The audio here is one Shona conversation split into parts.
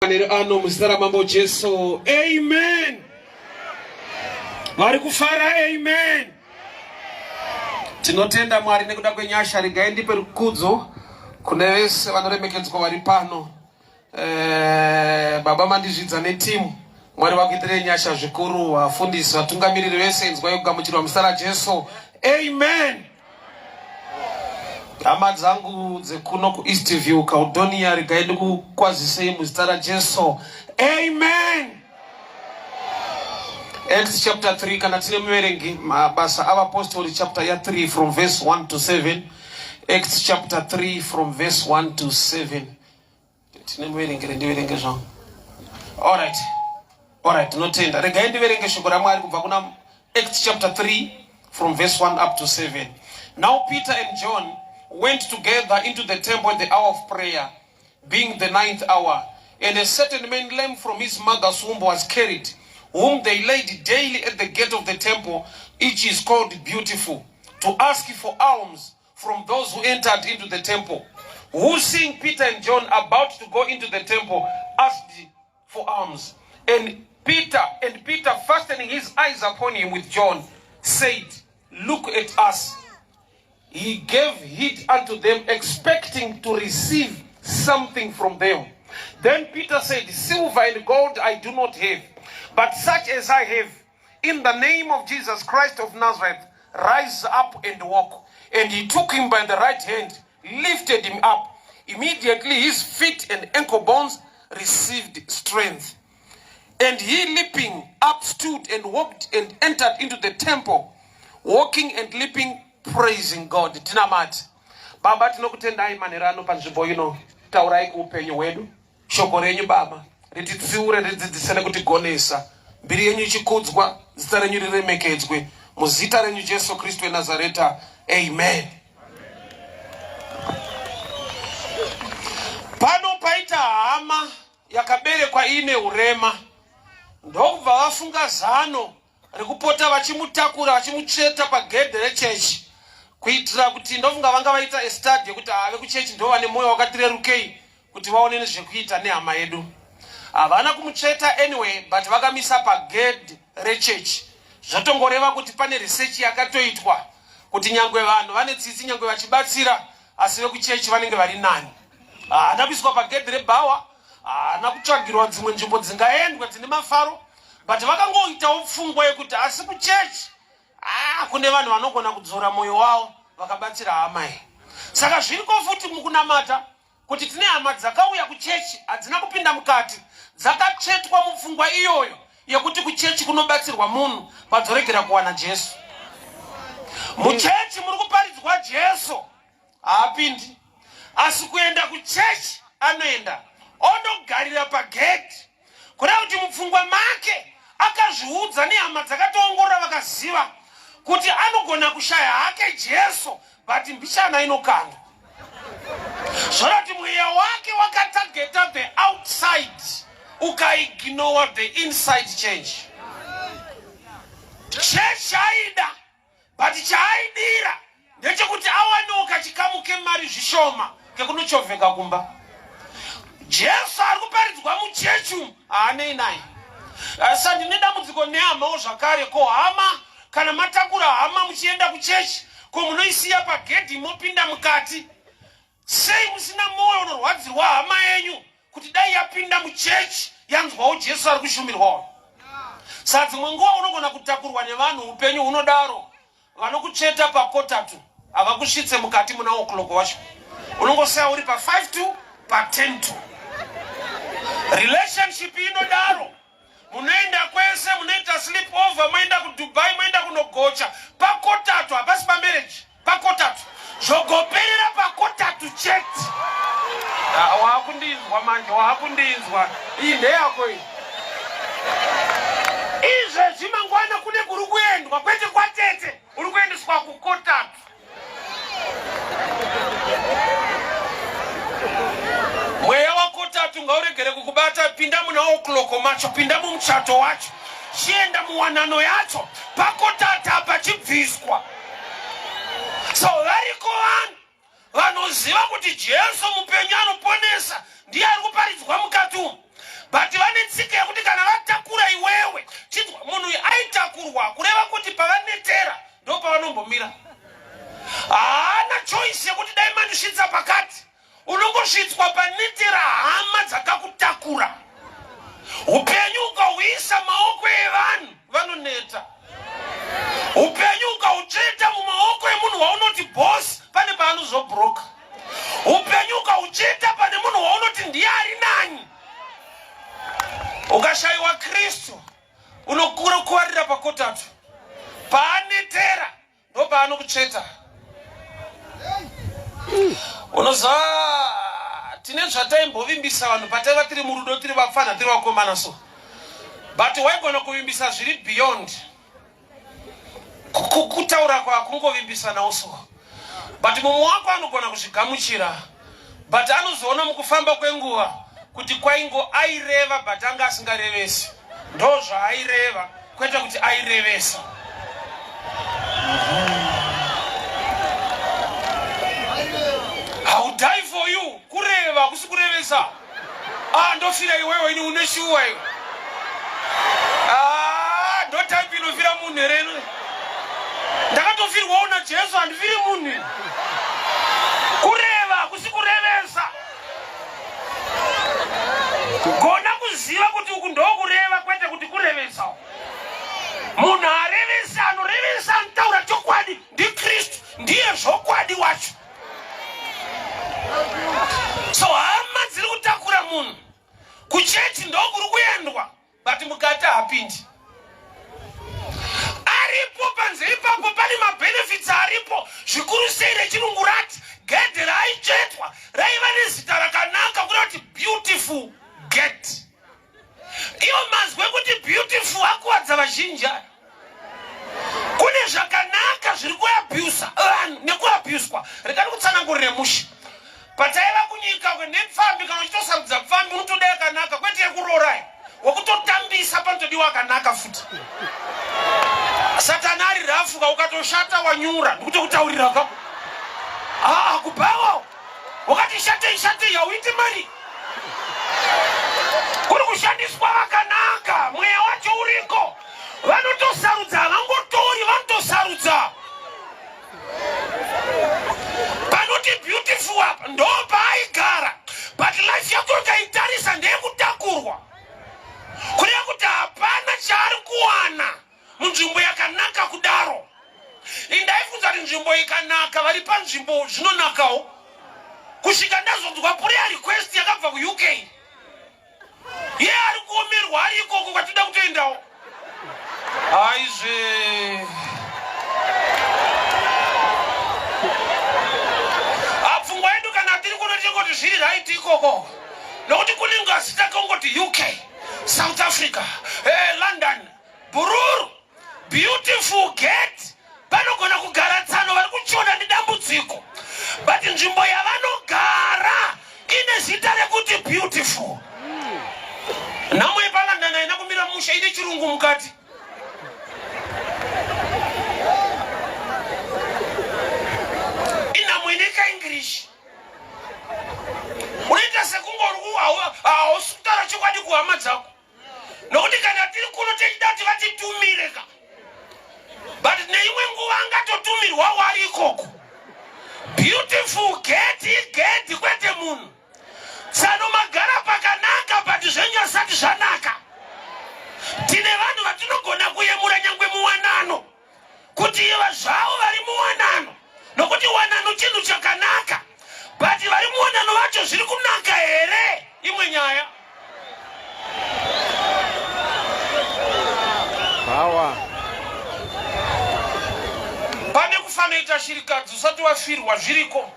Ano mstara mambo Jesu. Amen. Vari kufara amen. Tinotenda Mwari nekuda kwenyasha rigaendi perukudzo kune vese vanoremekedzwa vari pano. Baba mandizvidza netimu. Mwari vakuitire nyasha zvikuru, vafundisi, vatungamiriri vese inzwai kugamuchirwa muzita raJesu. Amen. Hama dzangu dzekuno ku Eastview Caledonia rigaendi kukwazisei muzita raJesu. Amen. Acts chapter 3 kana tine muverengi mabasa avapostori chapter ya 3 from verse 1 to 7. Acts chapter 3 from verse 1 to 7. Tine muverengi rendiverenge zvangu. Alright, notenda. Regai ndiverenge shoko raMwari kubva kuna Acts chapter 3 from verse 1 up to 7. Now Peter and John went together into the temple at the hour of prayer, being the 9th hour. And a certain man lame from his mother's womb was carried, whom they laid daily at the gate of the temple, which is called Beautiful, to ask for alms from those who entered into the temple. Who, seeing Peter and John about to go into the temple, asked for alms. And Peter, fastening his eyes upon him with John, said, "Look at us." He gave heed unto them, expecting to receive something from them. Then Peter said, "Silver and gold I do not have, but such as I have, in the name of Jesus Christ of Nazareth, rise up and walk." And he took him by the right hand, lifted him up. Immediately his feet and ankle bones received strength. And he, leaping up, stood and walked and entered into the temple, walking and leaping, praising God. Tinamati. Baba tinokutendai manerano panzvimbo ino. Taurai kuupenyu hwedu. Shoko renyu Baba rititsiure, ridzidzise kutigonesa. Mbiri yenyu ichikudzwa, zita renyu riremekedzwe. Muzita renyu Jesu Kristu weNazareta. Amen. Pano paita hama yakaberekwa ine urema. Ndokubva vafunga zano rekupota vachimutakura vachimutsveta pagedhe rechechi, kuitira kuti ndofunga vanga vaita estadi yekuti ave kuchechi ndo vane moyo wakatirerukei kuti vaone nezvekuita nehama yedu. Havana kumutsveta anyway, but vakamisa pagedhe rechechi. Zvotongoreva kuti pane research yakatoitwa kuti nyangwe vanhu vane tsitsi nyangwe vachibatsira, asi vekuchechi vanenge vari nani. Haana kuiswa pagedhe rebhawa, haana kutsvagirwa dzimwe nzvimbo dzingaendwa dzine mafaro, but vakangoitawo pfungwa yekuti asi kuchechi kune vanhu vanogona kudzora moyo wavo vakabatsira hama iyi. Saka zviriko futi mukunamata kuti tine hama dzakauya kuchechi, hadzina kupinda mukati, dzakatsvetwa mupfungwa iyoyo yekuti kuchechi kunobatsirwa munhu padzoregera kuwana Jesu. Muchechi muri kuparidzwa Jesu haapindi, asi kuenda kuchechi anoenda ondogarira pagedhi, kuda kuti mupfungwa make akazviudza nehama dzakatoongorora vakaziva kuti anogona kushaya hake Jesu, but mbishana inokanda. Zvorati mweya wake wakatageta the outside, ukaignore the inside change. Chechi aida, but chaaidira ndechekuti awanoka chikamu kemari zvishoma kekunochovheka kumba. Jesu ari kuparidzwa muchechi haanei naye. Sandine dambudziko nehamawo zvakare. Ko hama kana matakura hama muchienda kuchechi, ko munoisiya pagedhi mopinda mukati? Sei musina moyo unorwadzirwa hama yenyu kuti dai yapinda muchechi yanzwawo Jesu ari kushumirwawo? Saka dzimwe nguva unogona kutakurwa nevanhu upenyu hunodaro, vanokutsveta pa4:30 havakusvitse mukati muna o'clock wacho. Unongosaya uri pa5 to pa10 to. Relationship inodaro. Munoenda kwese, munoita sleep over, munoenda kuDubai, munoenda kunogocha. Pa4:30 hapasi pamarriage. Pa4:30 zvogoperera pa4:30 chete. Wakundinzwa manje, wakundinzwa. Iyi ndeyako iyi. Izvezvi mangwana kune kuri kuendwa, kwete kwatete uri kuendeswa ku4:30. Mweya wa4:30 ngauregere kukubata. Pinda muna o'clock macho, pinda mumuchato wacho, chienda muwanano yacho, pa4:30 apa chibviswa. So variko vanhu vanoziva kuti Jesu mupenyu anoponesa, ndiye ari kuparidzwa mukati umu. kusvitswa panetera hama dzakakutakura. Upenyu ukauisa maoko evanhu vanoneta. Upenyu ukaucheta mumaoko emunhu waunoti boss pane paanozobhuroka. Upenyu ukaucheta pane munhu waunoti ndiye ari nani. Ukashayiwa Kristu unokura kuwarira pakotatu. Paanetera ndo paanokucheta. Unoza tine zvataimbovimbisa vanhu pataiva tiri murudo tiri vafana tiri vakomana so. But waigona kuvimbisa zviri beyond kutaura kwakungovimbisa nawo so. But mumwe wako anogona kuzvigamuchira. But anozoona mukufamba kwenguva kuti kwaingo aireva but anga asingarevesi. Ndo zvaaireva kwete kuti airevesa. I'll die for you. Kureva kusikurevesa. Ndofira iwewe ini uneshuwa iwe. Ndo type inofira munhu reno. Ndakatofirwa una Jesu handifiri munhu. Kureva kusikurevesa. Gona kuziva kuti uku ndokureva kwete kuti kurevesa. Munhu arevesa anorevesa antaura chokwadi ndi Kristu ndiye zvokwadi wacho. So hama dziri kutakura munhu kuchechi ndokuri kuendwa but mukati hapindi. Aripo panze ipapo pane mabenefits aripo zvikuru sei rechirungu rati gedhe raichetwa raiva nezita rakanaka kunoti beautiful gate. Iwo mazwe kuti beautiful akuwadza vazhinji. Kune zvakanaka zviri kuabhusa nekuabhuswa. Rekani kutsanangurire musha. Pataiva kunyika nepfambi kana uchitosarudza pfambi unotoda yakanaka kwete yekurorai. Wakutotambisa panotodiwa akanaka futi. Satana ari rafuka ukatoshata wanyura ndikuti kutaurira ka. Kubawa. Wakati shate yauite mari. Kuri kushandiswa vakanaka mweya wacho uriko. Vanotosarudza vangotori vanotosarudza. Panoti beautiful up ndo paaigara but life yako ukaitarisa ndeyekutakurwa. Kureva kuti hapana chaari kuwana munzvimbo yakanaka kudaro. Indaifunza kuti nzvimbo ikanaka vari panzvimbo zvinonakawo. Kusvika ndazonzwa prayer request yakabva kuUK. Iye ari kuomerwa ari ikoko kwatida kutoendawo. Aizve apfungwa yedu kana tiri kunoti kuti zviri right ikoko. Nokuti kune ngazi takongoti UK, South Africa, London, Bururu, beautiful gate. Vanogona kugara tsano vari kuchiona nedambudziko. But nzvimbo yavanogara ine zita rekuti beautiful. Namwe yepaLondon haina kumira musha ine chirungu mukati. Inamweneka English. Unoita sekungori hausitaura chokwadi kuhama dzako. Nokuti kana tiri kuno techida kuti vatitumire ka. But neimwe nguva angatotumirwa wari ikoko. Beautiful gate kwete munhu. Tsano magara pakanaka but zvenyasati zvanaka. Tine vanhu vatinogona kuyemura nyangwe muwanano. Kuti iva zvavo vari muwanano. Nokuti wanano chinhu chakanaka. But vari muwanano vacho zviri kunaka here? Imwe nyaya. Pane kufanoita shirikadzi usati wafirwa zviriko.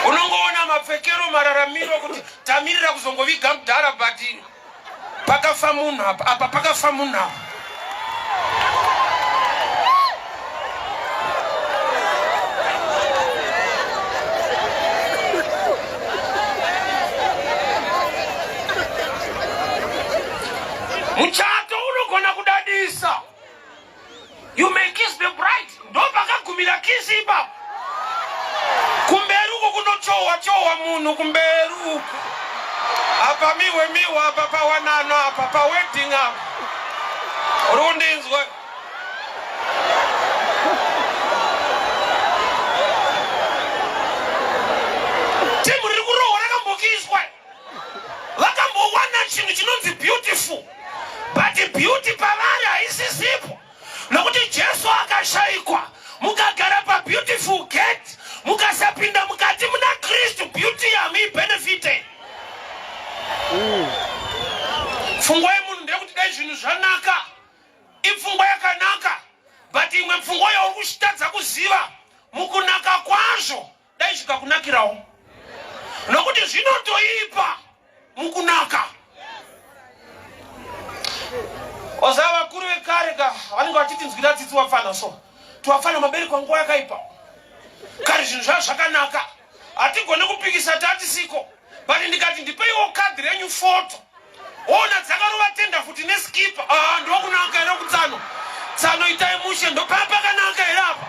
Unongoona mapfekero mararamiro kuti tamirira kuzongoviga mudhara but pakafa munhu apa pakafa munhu apa. Muchato unogona kudadisa. You may kiss the bride. Ndo pakagumira kiss ipapo. Kumberuko kunochowa munhu kumberuko. Apa miwe apa pawanano apa pa wedding apa. Rundinzwe. Timu riri chinhu chinonzi beautiful, but beauty pavari haisisipo. Nokuti Jesu akashayikwa, mukagara pa beautiful gate, mukasapinda mukati muna Kristu, beauty yami benefite. Pfungwa yemunhu ndekuti dai zvinhu zvanaka, ipfungwa yakanaka, but imwe pfungwa yauri kuchitadza kuziva mukunaka kwazvo dai zvikakunakirawo. Nokuti zvinotoipa mukunaka. Ozava vakuru vekare vanenge vachitinzwira tsitsi wafana so. Tuwafana mabereko nguva yakaipa. Kare zvinhu zvavo zvakanaka. Hatigone kupikisa tati siko. But ndikati ndipeiwo kadhi renyu foto. Ona dzakarova tenda futi neskipa. Ndokunaka ere kutsano. Tsano itai mushe ndopapa pakanaka ere apa.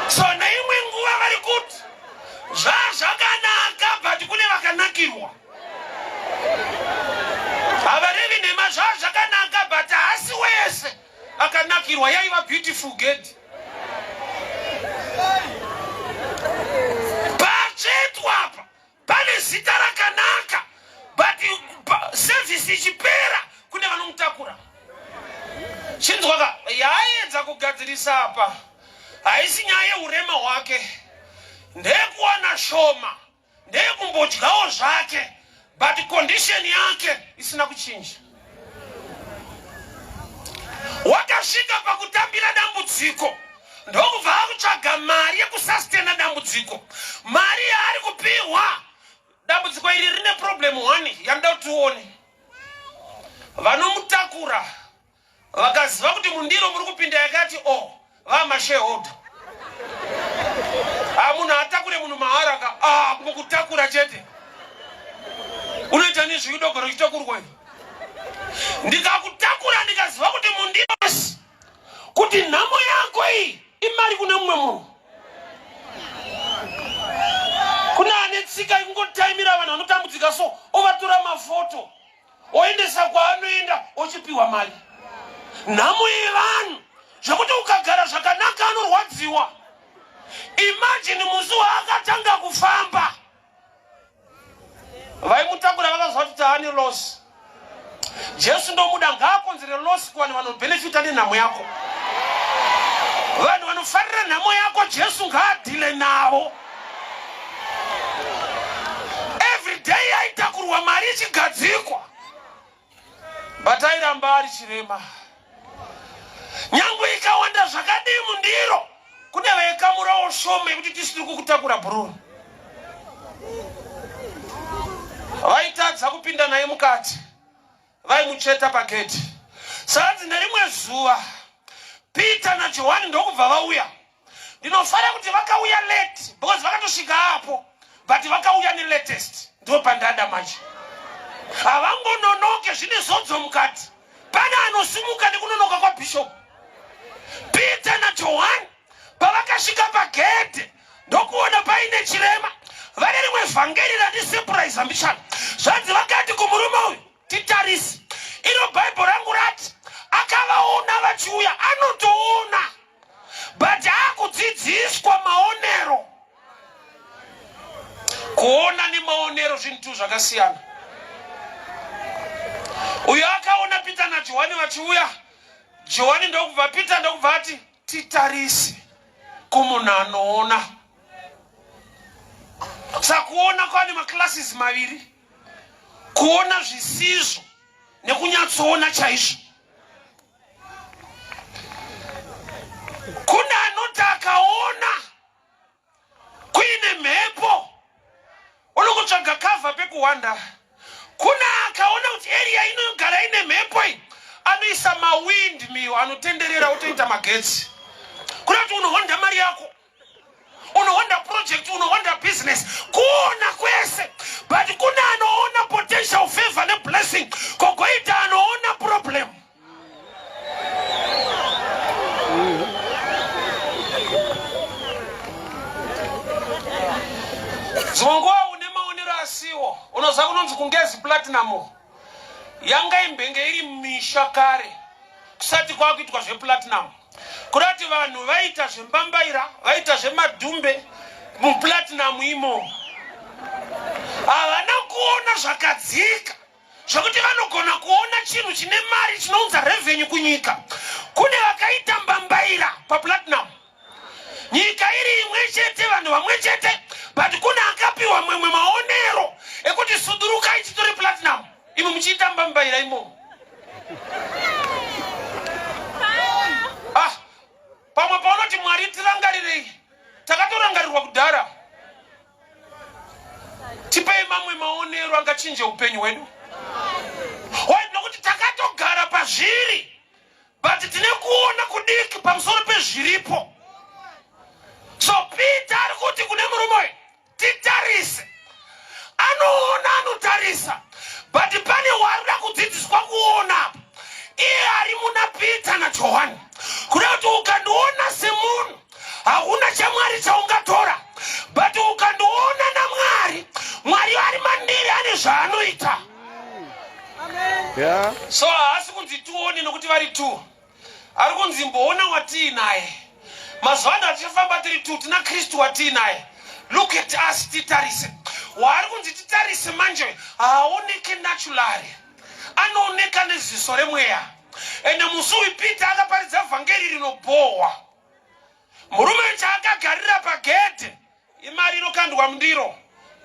So naimwe nguva vari kuti zvakanaka but kune vakanakirwa. Havarevi nema zvakanaka but haasi wese akanakirwa. Yaiva beautiful gate. Pachetwa apa pane zita rakanaka but service ichipera kune vanomutakura. Chinzwaka yaedza kugadzirisa apa haisi nyaya yeurema hwake, ndekuwana shoma, ndekumbodyawo zvake, but condition yake isina kuchinja. Wakasvika pakutambira dambudziko, ndokubva akutsvaga mari yekusastena dambudziko. Mari yaari kupiwa, dambudziko iri rine problem 1 yanoda kuti tuone. Vanomutakura vakaziva kuti mundiro muri kupinda yakati vamashareholder. Munhu atakure munhu maharaka mukutakura chete. Unoita nezvidogoro chitokurwa. Ndikakutakura ndikaziva kuti mundiro kuti nhamo yako iyi imari kune mumwe munhu. Kuna ane tsika ingotaimira vanhu vanotambudzika so ovatora mafoto oendesa kwaanoenda ochipiwa mari. Nhamo yevanhu zvokuti ukagara zvakanaka anorwadziwa. Imagine musi waakatanga kufamba vaimutakura vakaziva kuti haane loss. Jesu ndomuda ngaakonzere loss kuvanhu vanobenefita nenhamo yako. Vanhu vanofarira nhamo yako Jesu ngaadhile navo. Every day aitakurwa mari ichigadzikwa, but airamba ari chirema. Nyangwe ikawanda zvakadii mundiro, kune vaikamurawo shoma yekuti tisiri kukutakura bhururu. Vaitadza kupinda naye mukati, vaimucheta pagedhi. Sanzi nerimwe zuva Peter naJohani ndokubva vauya. Ndinofara kuti vakauya late because vakatosvika hapo, but vakauya nelatest. Ndo pandada manje. Havangononoke zvine zodzo mukati. Pane anosimuka nekunonoka kwa bishop. Peter naJohani pavakasvika pagedhi ndokuona paine chirema. Vane rimwe vhangeri randisurprise ambishana. Zvanzi vakati kumurume uyu, titarisi. Iro Bible rangu rati akavaona vachiuya, anotoona but akudzidziswa maonero. Kuona nemaonero zvinhu zvakasiyana. Uyo akaona Peter naJohani vachiuya. Johani ndokubva Peter ndokubva ati titarisi kumunhu anoona. Sakuona kwane maclasses maviri, kuona zvisizvo nekunyatsoona chaizvo. Kuna anoti akaona kuine mhepo unokutsvaga kavha pekuwanda. Kuna akaona kuti area inogara ine mhepo iyi anoisa mawindmill anotenderera otoita magetsi. Kuna kuti unohonda mari yako, unohonda project, unohonda business, kuona kwese, but kuna anoona potential favor ne blessing, kogoita anoona problem. Zvongoa une maonero asiwo, unoziva kunonzi kungezi platinum. Yanga imbenge iri misha kare kusati kwakuitwa zveplatinum. Kurati vanhu vaita zvembambaira, vaita zvemadhumbe muplatinum imo. Havana vakatova zvakadzika zvokuti vanogona kuona chinhu chine mari chinounza revenue kunyika. Kune vakaita mbambaira paplatinum, nyika iri imwe chete, vanhu vamwe chete, but kuna akapiwa mwemwe maonero ekuti suduruka ichitori platinum, imi muchiita mbambaira imo. Pamwe paunoti Mwari tirangarirei, takatorangarirwa kudhara. Tipei mamwe maonero angachinje upenyu hwedu. Nokuti takatogara pazviri, but tine kuona kudiki pamusoro pezviripo. So Peter ari kuti kune murume titarise. Anoona anotarisa, but pane warida kudzidziswa kuona. Iye ari muna Peter na Johani. Kuda kuti ukandiona semunhu hauna chamwari chaungatora, but ukandiona naMwari, Mwari ari mandiri ane zvaanoita. Yeah. So haasi kunzi tuone nokuti vari tu, ari kunzi mboona watiinaye. Mazuva ano tichifamba tiri tu, tina Kristu watiinaye. Look at us, titarise. Waari kunzi titarise manje haaoneke naturally, anooneka neziso remweya. Ende musi uyu Peter akaparidza vhangeri rinobohwa. Murume chaakagarira pagedhe, imari inokandwa mundiro.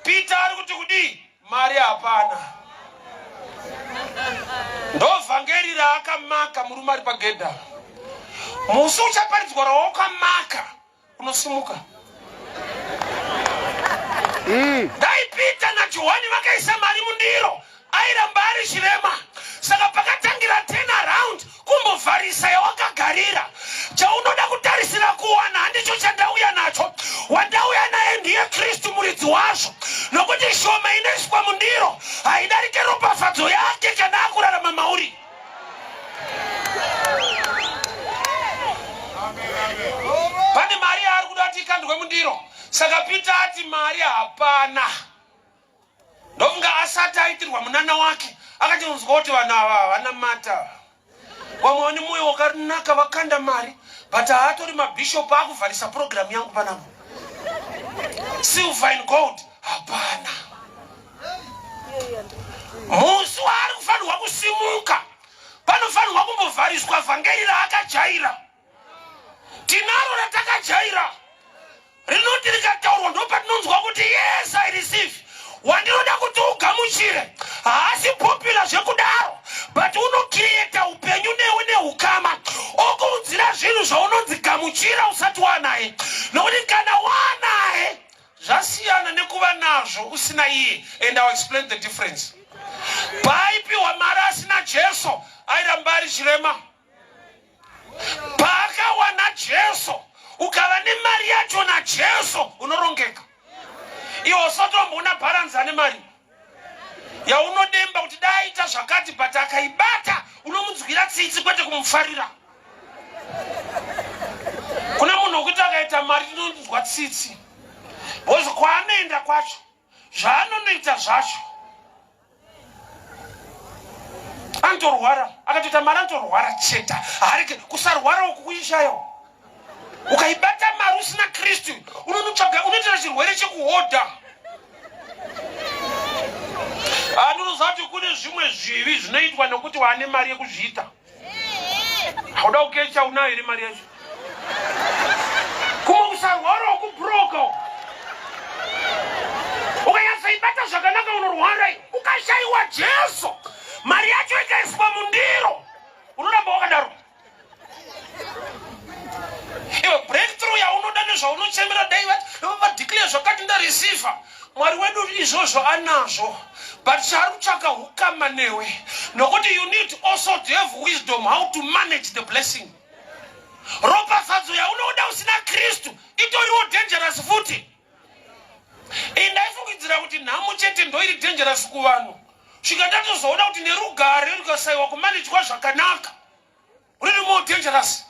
Peter ari kuti kudii? Mari hapana. Ndo vhangeri raakamaka murume ari pagedha. Musi uchaparidzwa rawakamaka unosimuka. Dai Peter na Johani vakaisa mari mundiro, airamba ari chirema. Saka pakatangira 10 around kumbovharisa yawakagarira. Chaunoda kutarisira kuwana handicho chandauya nacho. Wandauya naye ndiye Kristu muridzi wazvo. Nokuti shoma inoiswa mundiro haidarike ropafadzo yake kana akurarama mauri. Pane mari ari kuda kuti ikandwe mundiro. Saka Peter ati mari hapana. Ndofunga asati aitirwa munana wake akati unzwa kuti vanhu ava vanamata. Vamwe vane mwoyo wakanaka vakanda mari, but haatori mabhishop akuvharisa program yangu panapa. Silver and gold hapana. Musi waari kufanirwa kusimuka, panofanirwa kumbovhariswa vhangeri raakajaira. Tinaro ratakajaira, rinoti rikataurwa ndopatinonzwa kuti yes I receive. Wandinoda kuti ugamuchire, haasi popular zvekudaro, but unocreata upenyu newe nehukama, okuudzira zvinhu zvaunonzi gamuchira usati wanaye. Nokuti kana wanaye zvasiyana nekuva nazvo usina iye. And I'll explain the difference. Paipiwa mari asina Jesu airamba ari chirema. Paakawana Jesu, ukava nemari yacho naJesu unorongeka. Iwo sotombona balance ane mari yaunodemba kuti daita zvakati, but akaibata unomunzwira tsitsi kwete kumufarira. Kuna munhu wokuti akaita mari tinonzwa tsitsi, bozi kwaanoenda kwacho zvaanonoita zvacho anotorwara. Akatoita mari anotorwara cheta, harike kusarwara uku kuishayo. Ukaibata mari usina Kristu unoitira chirwere chekuhodha. Anonoziva kuti kune zvimwe zvivi zvinoitwa nokuti waane mari yekuzviita. Hauda kukecha unayo iri mari yacho. Kumwe kusarwara ukubroka. Ukanyatsoibata zvakanaka unorwara. Ukashaiwa Jesu, mari yacho ikaiswa mundiro, unoramba wakadaro. Iwe breakthrough yaunoda nezvaunochemera David, vadeclare zvakati ndareceiva. Mwari wedu izvozvo anazvo, but chari kutsvaka hukama newe. Nokuti you need also to have wisdom how to manage the blessing. Ropafadzo yaunoda usina Kristu itoriwo dangerous futi. Ndaifungidzira kuti nhamo chete ndo iri dangerous kuvanhu. Zvikatatozoona kuti nerugare rukasaiwa kumanejwa zvakanaka, riri more dangerous.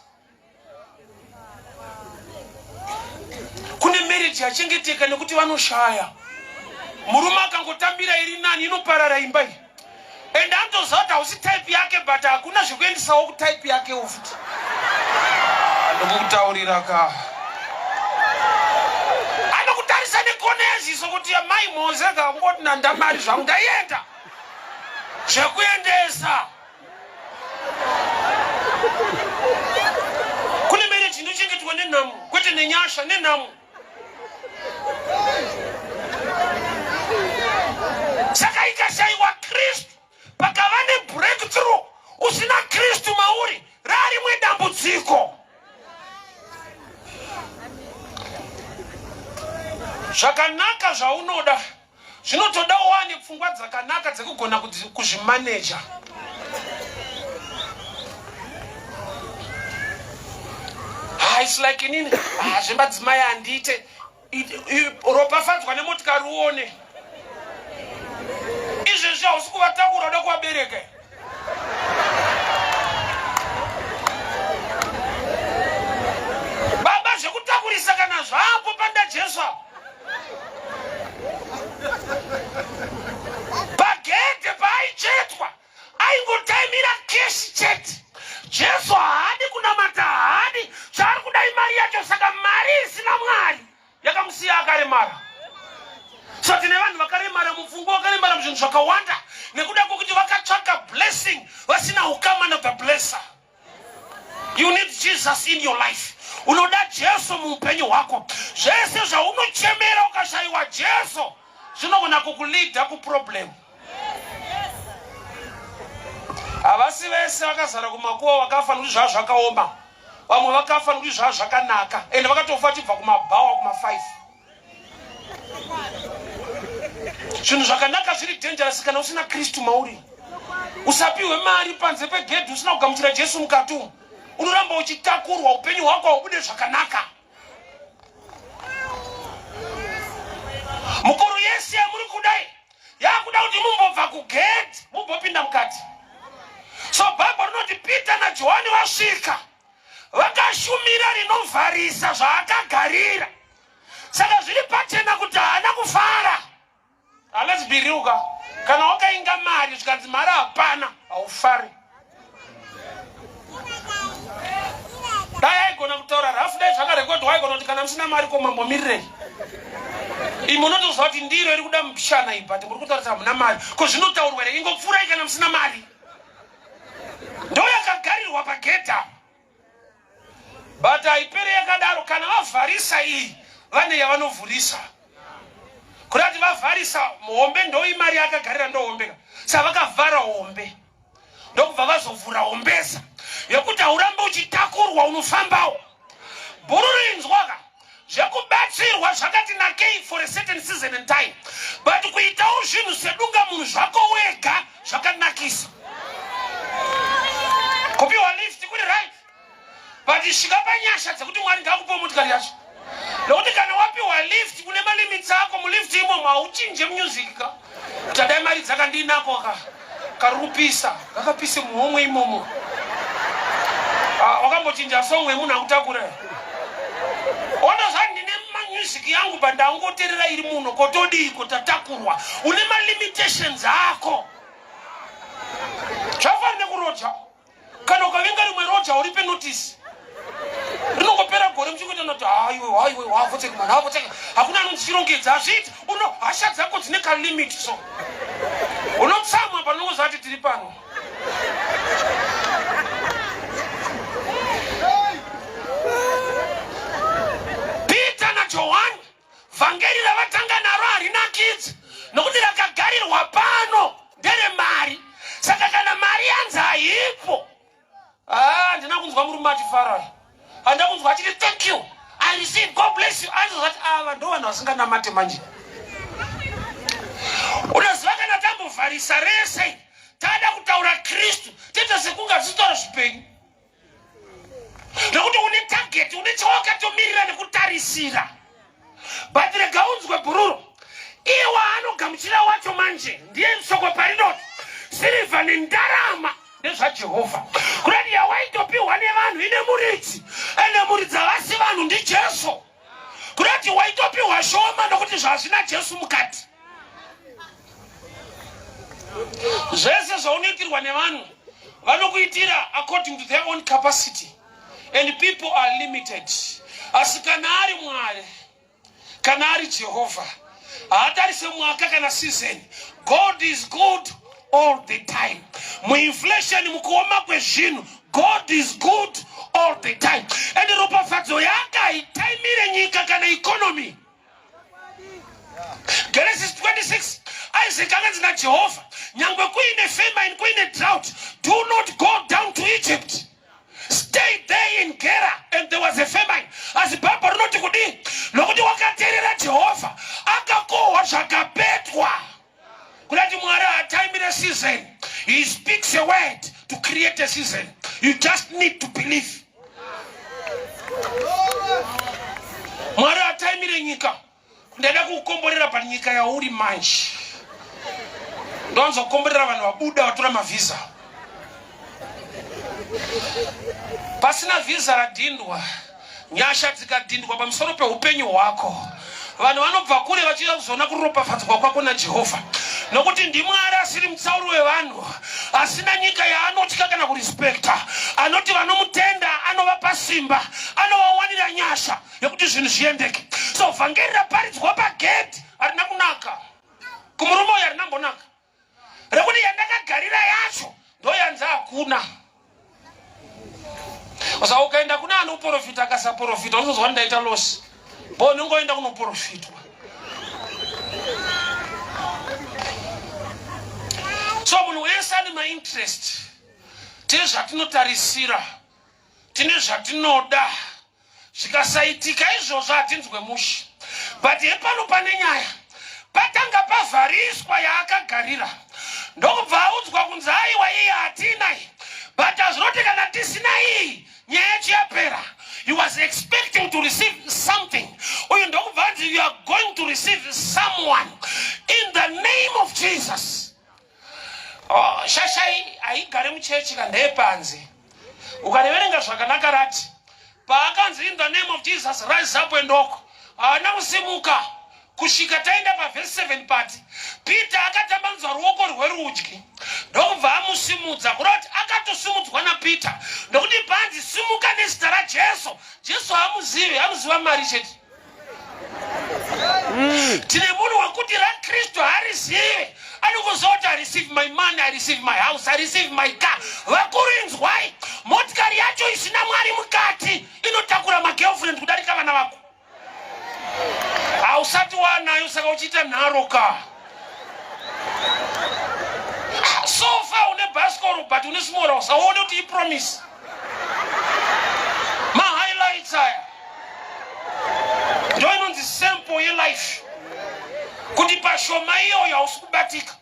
Kune marriage yachengeteka nekuti vanoshaya. Murume akangotambira iri nani inoparara imba iyi. And anotoziva kuti hausi type yake, but hakuna zvekuendesawo kutype yake futi. Anokutaurira ka. Anokutarisa konezi sokuti ya mai mozeka ngoti na ndamari zvangu ndaenda zvekuendesa kune mere chinhu chengetwa nenhamo kwete nenyasha nenhamo. Saka ikashaiwa Kristu pakava nebreakthrough usina Kristu mauri rarimwe dambudziko. Zvakanaka zvaunoda zvinotoda uwane pfungwa dzakanaka dzekugona kuzvimaneja. It's like inini zvemadzimai andite ropafadzwa nemotikari uone izvezvi hausi kuvatakura uda kuvabereka. Baba zvekutakurisa kana zvapo panda Jesu pagedhe paaichetwa aingotaimira keshi chete. Jesu haadi kunamata, haadi zvaari kuda imari yacho, saka mari isina Mwari yakamusiya akaremara. So tine vanhu vakaremara mupfungwa, vakaremara muzvinhu zvakawanda nekuda kwokuti vakatsvaka blessing vasina ukama nobva blesser. You need Jesus in your life. Unoda Jesu muupenyu hwako. Zvese zvaunochemera ukashaiwa Jesu zvinogona kukuleadha kuproblem. Havasi vese vakazara kumakuva vakafa nokuti zvava zvakaoma. Vamwe vakafa nokuti zvava zvakanaka. Ende vakatofa chibva kumabhawa kuma5. Zvinhu zvakanaka zviri dangerous kana usina Kristu mauri. Usapiwe mari panze pegedhi usina kugamuchira Jesu mukati umu. Unoramba uchitakurwa upenyu hwako haubude zvakanaka. Mukuru Yesu yamuri kudai yakuda kuti mumbobva kugedhi mumbopinda mukati. So Bible rinoti Peter na Johani vasvika vakashumira rinovharisa zvaakagarira. Saka zviri pachena kuti haana kufara. Let's be real. Kana wakainga mari zvikanzi mari hapana haufari. Dai aigona kutaura rafu dai zvakarekodwa aigona kuti kana musina mari komambomirirei. Imi munotozwa kuti ndiro iri kuda mupishana ibhati muri kutaura muna mari. Ko zvinotaurwa here ingopfuurai kana musina mari. Ndo yakagarirwa pagedha. But haiperi yakadaro kana vavharisa iyi vane yavanovhurisa. Kurati vavharisa muhombe ndo imari yakagarira ndo hombeka. Saka vakavhara hombe. Ndokubva vazovhura hombesa. Yokuti haurambe uchitakurwa unofambawo. Bururinzwaka zvekubatsirwa zvakati nakei for a certain season and time. But kuitawo zvinhu sedunga munhu zvako wega zvakanakisa. Kupiwa lift kuri right. But ishika panyasha dzekuti Mwari ngakupe motikari yacho. Nokuti kana wapiwa lift kune malimits ako mulift imo mauchinje music ka. Tadai mari dzakandinako karupisa. Kakapise muhomwe imomo. Wakambochinja songwe munhu akutakura. Ona zvandine music yangu bandangoterera iri muno kotodi kotatakurwa. Une limitations ako. Zvafanire kuroja. Kana ukavenga rimwe roja uripe notice. Rinongopera gore mchikuita noti haiwe wavoteka mwana wavoteka. Hakuna anondichirongedza azviti. Uno hasha dzako dzine kalimit so. Unotsamwa panongozati tiri pano. Peter na Johani vhangeri ravatanga naro harinakidzi nokuti rakagarirwa pano ndere mari. Saka kana mari yanzi haipo handina kunzwa murume achifarara. Handina kunzwa achiti thank you I receive God bless you. Anozvati ava ndo vanhu vasinganamate manje. Unoziva kana tambovharisa rese tada kutaura Kristu tete sekunga zvitora zvipenyu. Nokuti une target une chawakatomirira nekutarisira. But rega unzwe bhururo iye waanogamuchira wacho manje ndiye soko parinoti sirivha nendarama nezvaJehovha. Kurati yawaitopiwa nevanhu ine muridzi ene muridzi havasi vanhu ndi Jesu. Kurati waitopiwa shoma nokuti zvazvina Jesu mukati. Zvese zvaunoitirwa nevanhu vanokuitira according to their own capacity and people are limited. Asi kana ari Mwari Kanari Jehovah. Atari se mwaka kana season. God is good all the time. Mu inflation mukuoma kwe jinu. God is good all the time. Eni rupa fazo yaka itaimire nyika kana economy. Genesis 26. Isaac against na Jehovah. Nyangwe kuine famine, kuine drought. Do not go down to Egypt. Stay there in Gera. And there was a famine. As Papa not kudi. Lokudi wakaterera Jehovah. Akako washakapetwa. Kulati mwara time in a season. He speaks a word to create a season. You just need to believe. Mwara time in a nyika. Ndenda kukomborera pa nyika ya uri manchi. Ndonzo komborera vanhu vabuda vatora mavisa. Pasina visa radhindwa. Nyasha dzikadhindwa pamusoro peupenyu hwako. Vanhu vanobva kure vachiuya kuzona kuropafadzwa kwako naJehovha. Nokuti ndimwari asiri mutsauri wevanhu, asina nyika yaanotya kana kurispekta. Anoti vanomutenda anovapa simba, anovawanira nyasha yekuti zvinhu zviendeke. So vhangeri raparidzwa pagedhi harina kunaka. Kumurume uyu harina mbonaka. Rekuti yandakagarira yacho ndoyanzi hakuna. Osa ukaenda kuna anoprofita akasaprofita unozozwa ndaita loss. Bo ningoenda kunoprofitwa. So munhu wese ane mainterest. Tine zvatinotarisira. Tine zvatinoda. Zvikasaitika izvozvo hatinzwe mushi. But hepano pane nyaya. Patanga pavhariswa yaakagarira. Ndokubva audzwa kunzi aiwa iyi hatinai. But azvinoti kana tisina iyi nyaya yacho yapera. He was expecting to receive something. You are going to receive someone in the name of Jesus. Oh, shashai aigare muchechi kandeye panzi. Ukareverenga zvakanaka rati. Paakanzi in the name of Jesus rise up and walk. Haana kusimuka. Kusvika taenda paverse 7 pati. Peter akatambanudza ruoko rwerudyi. Ndokubva amusimudza. Kuroti akatosimudzwa naPeter. Ndokuti panzi simuka nezita raJesu. Jesu hamuziva mari chete. Tine munhu wekuti raKristu harizive. Anokuzoti I receive my money, I receive my house, I receive my car. Vakurinzwai. Motikari yacho isina mwari mukati. Inotakura magirlfriend kudarika vana vako. Hausati wanayo saka uchiita nharoka. So far une baskoro but une small house. Aone kuti promise. Ma highlights aya. Ndio inonzi sample ye life. Kuti pashoma iyo yausukubatika.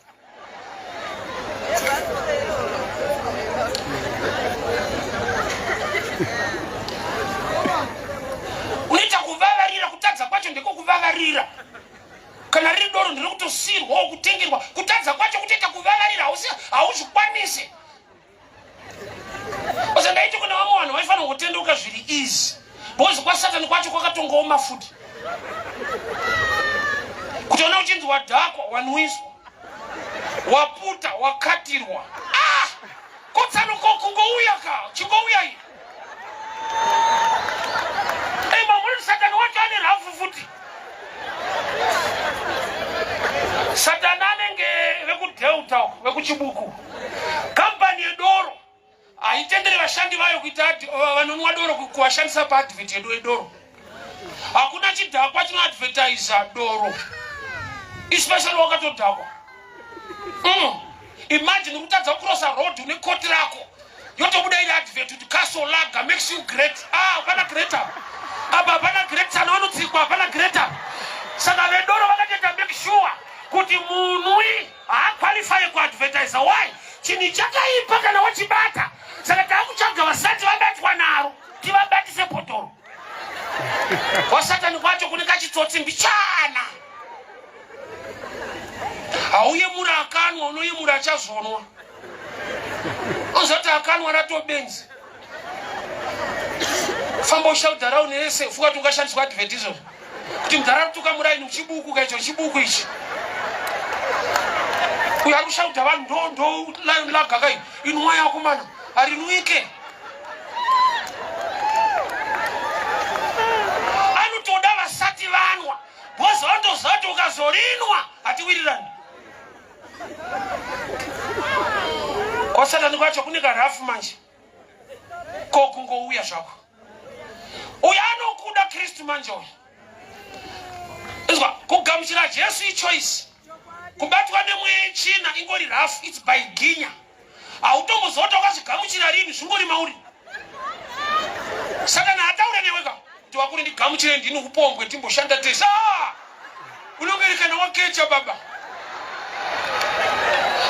Unoita kuvavarira kutadza kwacho ndiko kuvavarira. Kana riri doro ndiri kutosirwa kutengerwa kutadza kwacho kutoita kuvavarira hauzvikwanisi. Osa ndaiti kuna vamwe vanhu vaifanira kutendeuka zviri easy. Bozi kwa Satani kwacho kwakatongooma futi. Kutiona uchinzi wadhakwa, wanwiswa, waputa, wakatirwa. Kotsanuko kungouya ka, chingouya iyi. Mamuri Satani wacho ane rafu futi. Satani anenge vekudheuta, vekuchibuku. Kampani yedoro haitendere vashandi vayo kuita vanonwa doro kuvashandisa paadvert yedu yedoro. Hakuna chidhakwa chinoadvertisa doro. Especially wakatodhakwa. Imagine kutadza kucrossa road une koti rako. Yotobuda ile advert kuti Castle Lager makes you great. Hapana greater. Hapana greater vanotsikwa hapana greater. Saka vedoro vakatenda make sure kuti munhu haaqualify kuadvertisa. Why? Chini chakaipa kana wachibata. Saka taakutsvaga vasati vabatwa naro tivabatise potoro. Wasatani kwacho kune kachitsotsi mbichana. Hauye mura akanwa unoye mura achazonwa. Ozati akanwa ratobenzi. Famba ushaudhara unese fuka tungashandiswa advertisement. Kuti mudhara tukamuraini uchibuku kaicho chibuku ichi. Uya kushaudha vanhu ndo lagakai inwa yako mana arinuike. Anotoda vasati vanwa Bozo ando zato ukazorinwa atiwirirani. Osatani kwacho kunika rafu manje. Kokungo uya zvako. Uyano kuda Kristu manje uya. Izwa kugamuchira Jesu ichoice. Kubatwa nemwe china ingori rafu, it's by ginya. Autombozota ukazigamuchira rini zvingori mauri. Saka na ataura neweka. Tiwakuri ndigamuchire ndini upombwe timboshanda tesa. Unongereka na wakecha baba.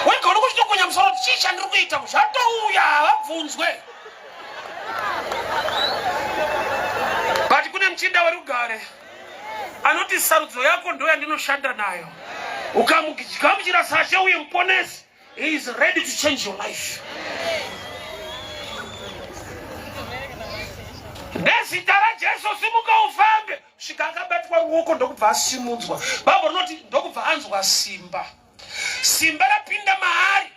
Weka unokuchitokonya musoro chicha ndiri kuita zvatouya vabvunzwe. But kune mchinda wari kugare anoti sarudzo yako ndo yandinoshanda nayo. Ukamugamuchira Sashe uye muponesi, he is ready to change your life. Nezita raJesu simuka ufambe. Svika akabatwa ruoko ndokubva asimudzwa. Bhabhuri rinoti ndokubva anzwa simba. Simba rapinda mahari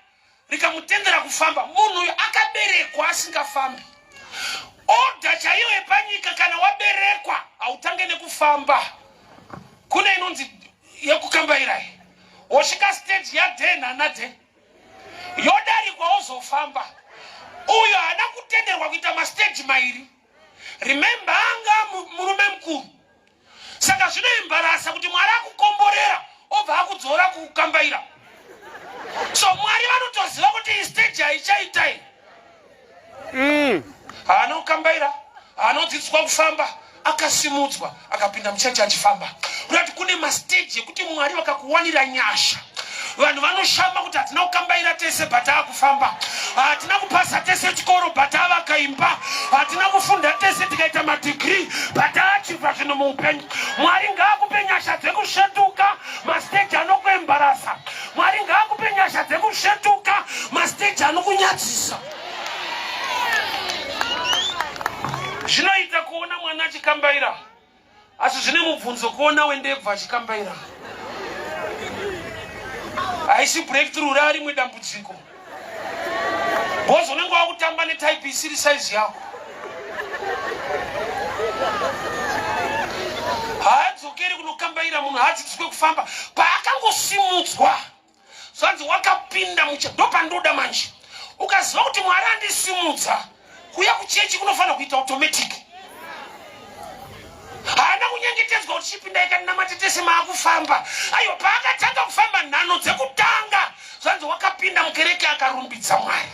rikamutendera kufamba. Munhu uyu akaberekwa asingafambi. Oda chaiyo yepanyika kana waberekwa hautange nekufamba. Kune inonzi yekukambairayi. Wosvika stage yadhenha nadhe. Yodarikwa ozofamba. Uyo haana kutenderwa kuita mastage mairi. Remember anga murume mkuru. Saka zvinoembarasa kuti Mwari akukomborera obva akudzora kukambaira. So Mwari vanotoziva kuti stage haichaitai. Haana kukambaira, haana kudzidziswa kufamba, akasimudzwa, akapinda muchechi achifamba. Kuti kune mastage ekuti Mwari vakakuwanira nyasha. Vanhu vanoshamba kuti hatina kukambaira tese bhata akufamba. Hatina kupasa tese chikoro bhata vakaimba. Hatina kufunda tese tikaita madegree bhata achibva zvino muupenyu. Mwari ngaakupe nyasha dzekushetuka mastage anokuembarasa. Mwari ngaakupe nyasha dzekushetuka mastage anokunyadzisa. Zvinoita kuona mwana achikambaira. Asi zvine mubvunzo kuona wendebva achikambaira. Haisi breakthrough rari mwedambudziko. Bozo unenge wakutamba netype isiri size yako. Haadzokeri kunokambaira munhu hadzidziswe kufamba. Paakangosimudzwa. Zvanzi wakapinda ndopandoda manje. Ukaziva kuti Mwari andisimudza, kuya kuchechi kunofanira kuita automatic. Haana kunyengetedzwa kuti chipinda ikanamata tese maakufamba. Aiwa paakatanga kufamba nhano dzekutanga, zvanzi wakapinda mukereke akarumbidza Mwari.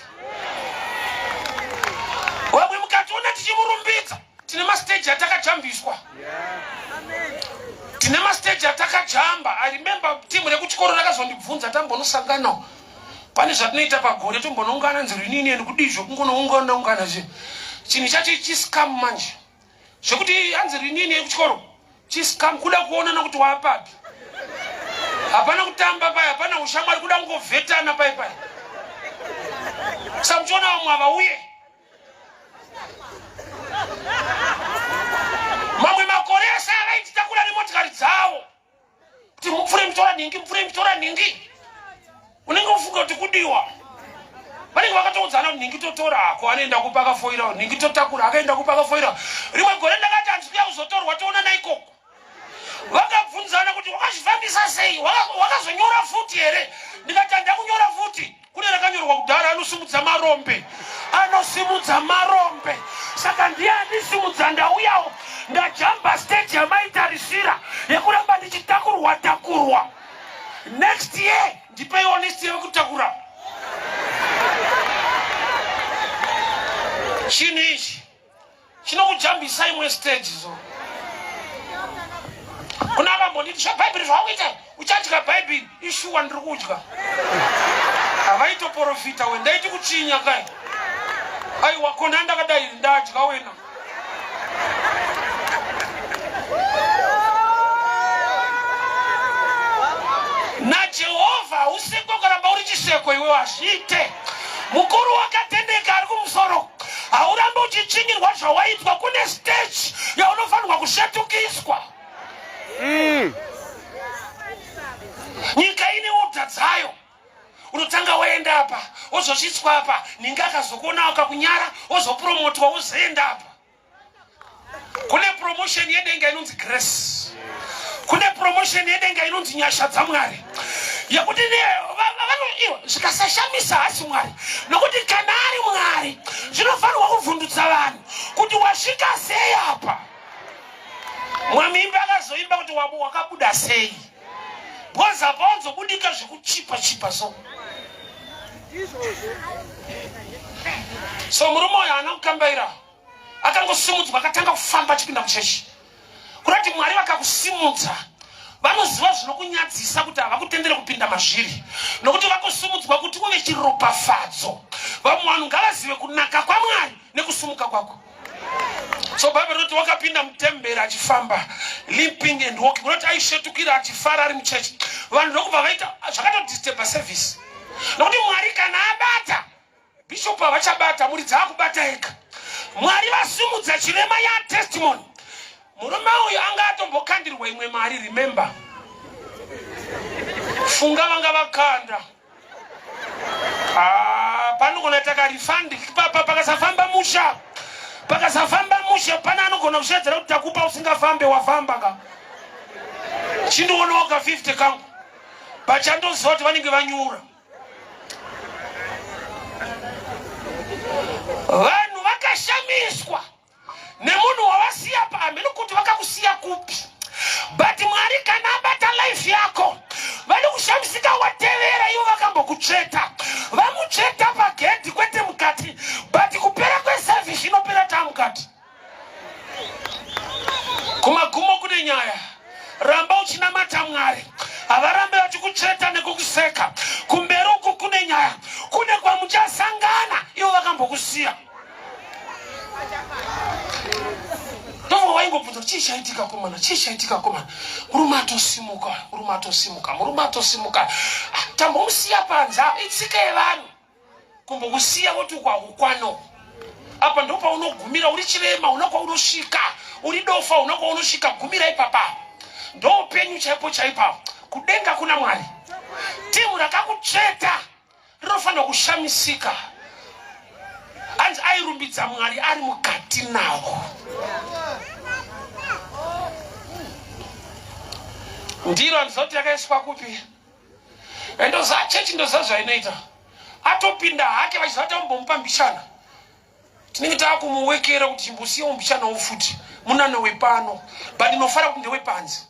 Wamwe mukationa tichimurumbidza, tine mastage atakajambiswa. Tine mastage atakajamba. I remember timu rekuchikoro rakazondibvunza tambonosanganawo. Pane zvatinoita pagore tombonoungana nziri nini ndikudizvo kungonoungana zve. Chinhu chacho chiscam manje. Zvekuti hanzi rinini yekuchikoro chiscam kuda kuonana kuti waapapi. Hapana kutamba paya, hapana ushamwari kuda kungovhetana paya. Samuchiona vamwe havauye. Mamwe makore ese avaitakura nemotikari dzavo. Kuti mupfure mutora ningi. Unenge ufunga kuti kudiwa. Vanenge vakatoudzana kuti ningi totora hako, anoenda kupaka foira, ningi totakura akaenda kupaka foira. Rimwe gore ndakati hanzikuya kuzotorwa toonana ikoko. Vakabvunzana kuti wakazvifambisa sei, wakazonyora futi here. Ndikati handakunyora futi. Kune rakanyorwa kudhara anosimudza marombe. Saka ndiye andisimudza ndauyawo. Ndajamba stage yamaitarisira yekuramba ndichitakurwa. Next year ndipe honesty yekutakura. Chinhu ichi chinokujambisa imwe stage zo. Kuna akambonditi zvabhaibheri zvakuita uchadya bhaibheri ishuwa ndiri kudya. Havaitoprofita wendaiti kuchinya kai. Aiwa kona ndakadai ndadya wena. naJehovha usiku karamba uri chiseko iwe wazviite. Mukuru wakatendeka ari kumusoro. Haurambe uchichinyirwa zvawaitwa, kune stage yaunofanirwa kushetukiswa. Nyika ine oda dzayo. Unotanga waenda apa, wozosvitswa apa, ninge akazokuona akakunyara, wozopromotwa wozoenda apa. Kune promotion yedenga inonzi grace. kune promotion yedenga inonzi nyasha dzamwari yakuti iwo zvikasashamisa hasi mwari nokuti kana ari mwari zvinofanirwa kuvhundutsa vanhu kuti wasvika sei apa. Mwamimba akazoimba kuti wakabuda sei bhoza paunzobudika zvekuchipa so. So murume uyo haana kukambaira akangosimudzwa akatanga kufamba chipinda muchechi. Kurati mwari vakakusimudza vanoziva zvinokunyadzisa kuti havakutendere kupinda mazviri nokuti vakusimudzwa kuti uve chiropafadzo. Vamwe vanhu ngavazive kunaka kwaMwari nekusumuka kwako. So Bible roti wakapinda mutemberi achifamba limping and walking. Roti aishetukira achifara ari muchechi. Vanhu ndokubva vaita zvakatodisturba service. Nokuti Mwari kana abata bishop havachabata muri dzaakubata ega. Mwari vasimudza chirema ya testimony. Murume uyu anga atombokandirwa imwe mari. Remember, funga vanga vakanda panogona takarifandi papa pakasafamba musha pana anogona kushedzera kuti takupa usingafambe wafamba ka chindoonawo ka 50 kangu pachandoziva kuti vanenge vanyura. Vanhu vakashamiswa nemunhu wavasiya pamhene kuti vakakusiya kupi. But Mwari kana abata life yako vali kushamisika watevera ivo vakambokutsveta. Vamutsveta pagedhi kwete mukati, but kupera kweservice inopera tamukati. Kumagumo kune nyaya ramba uchinamata Mwari. Havarambe vachikutsveta nekukuseka. Kumberi uku kune nyaya kune kwamuchasangana ivo vakambokusiya. Ndovo waingobvunza chichaitika komana. Murume atosimuka. Tambomusiya panza itsika yevanhu. Kumbokusiya woti ukwakukwano. Apa ndopa unogumira uri chirema unosvika. Uri dofa unosvika gumira ipapa. Ndo upenyu chaipo. Kudenga kuna Mwari. Timu rakakutsveta rinofanira kushamisika. Anzi airumbidza Mwari ari mukati nawo. Ndiro anzoti yakaiswa kupi? Endo za chechi ndo zvainoita. Atopinda hake vachizvata mumbomupa mbishana. Tinenge takumuwekera kuti chimbosiya mbishana ufuti. Munana wepano. But inofara kuti ndewepanze.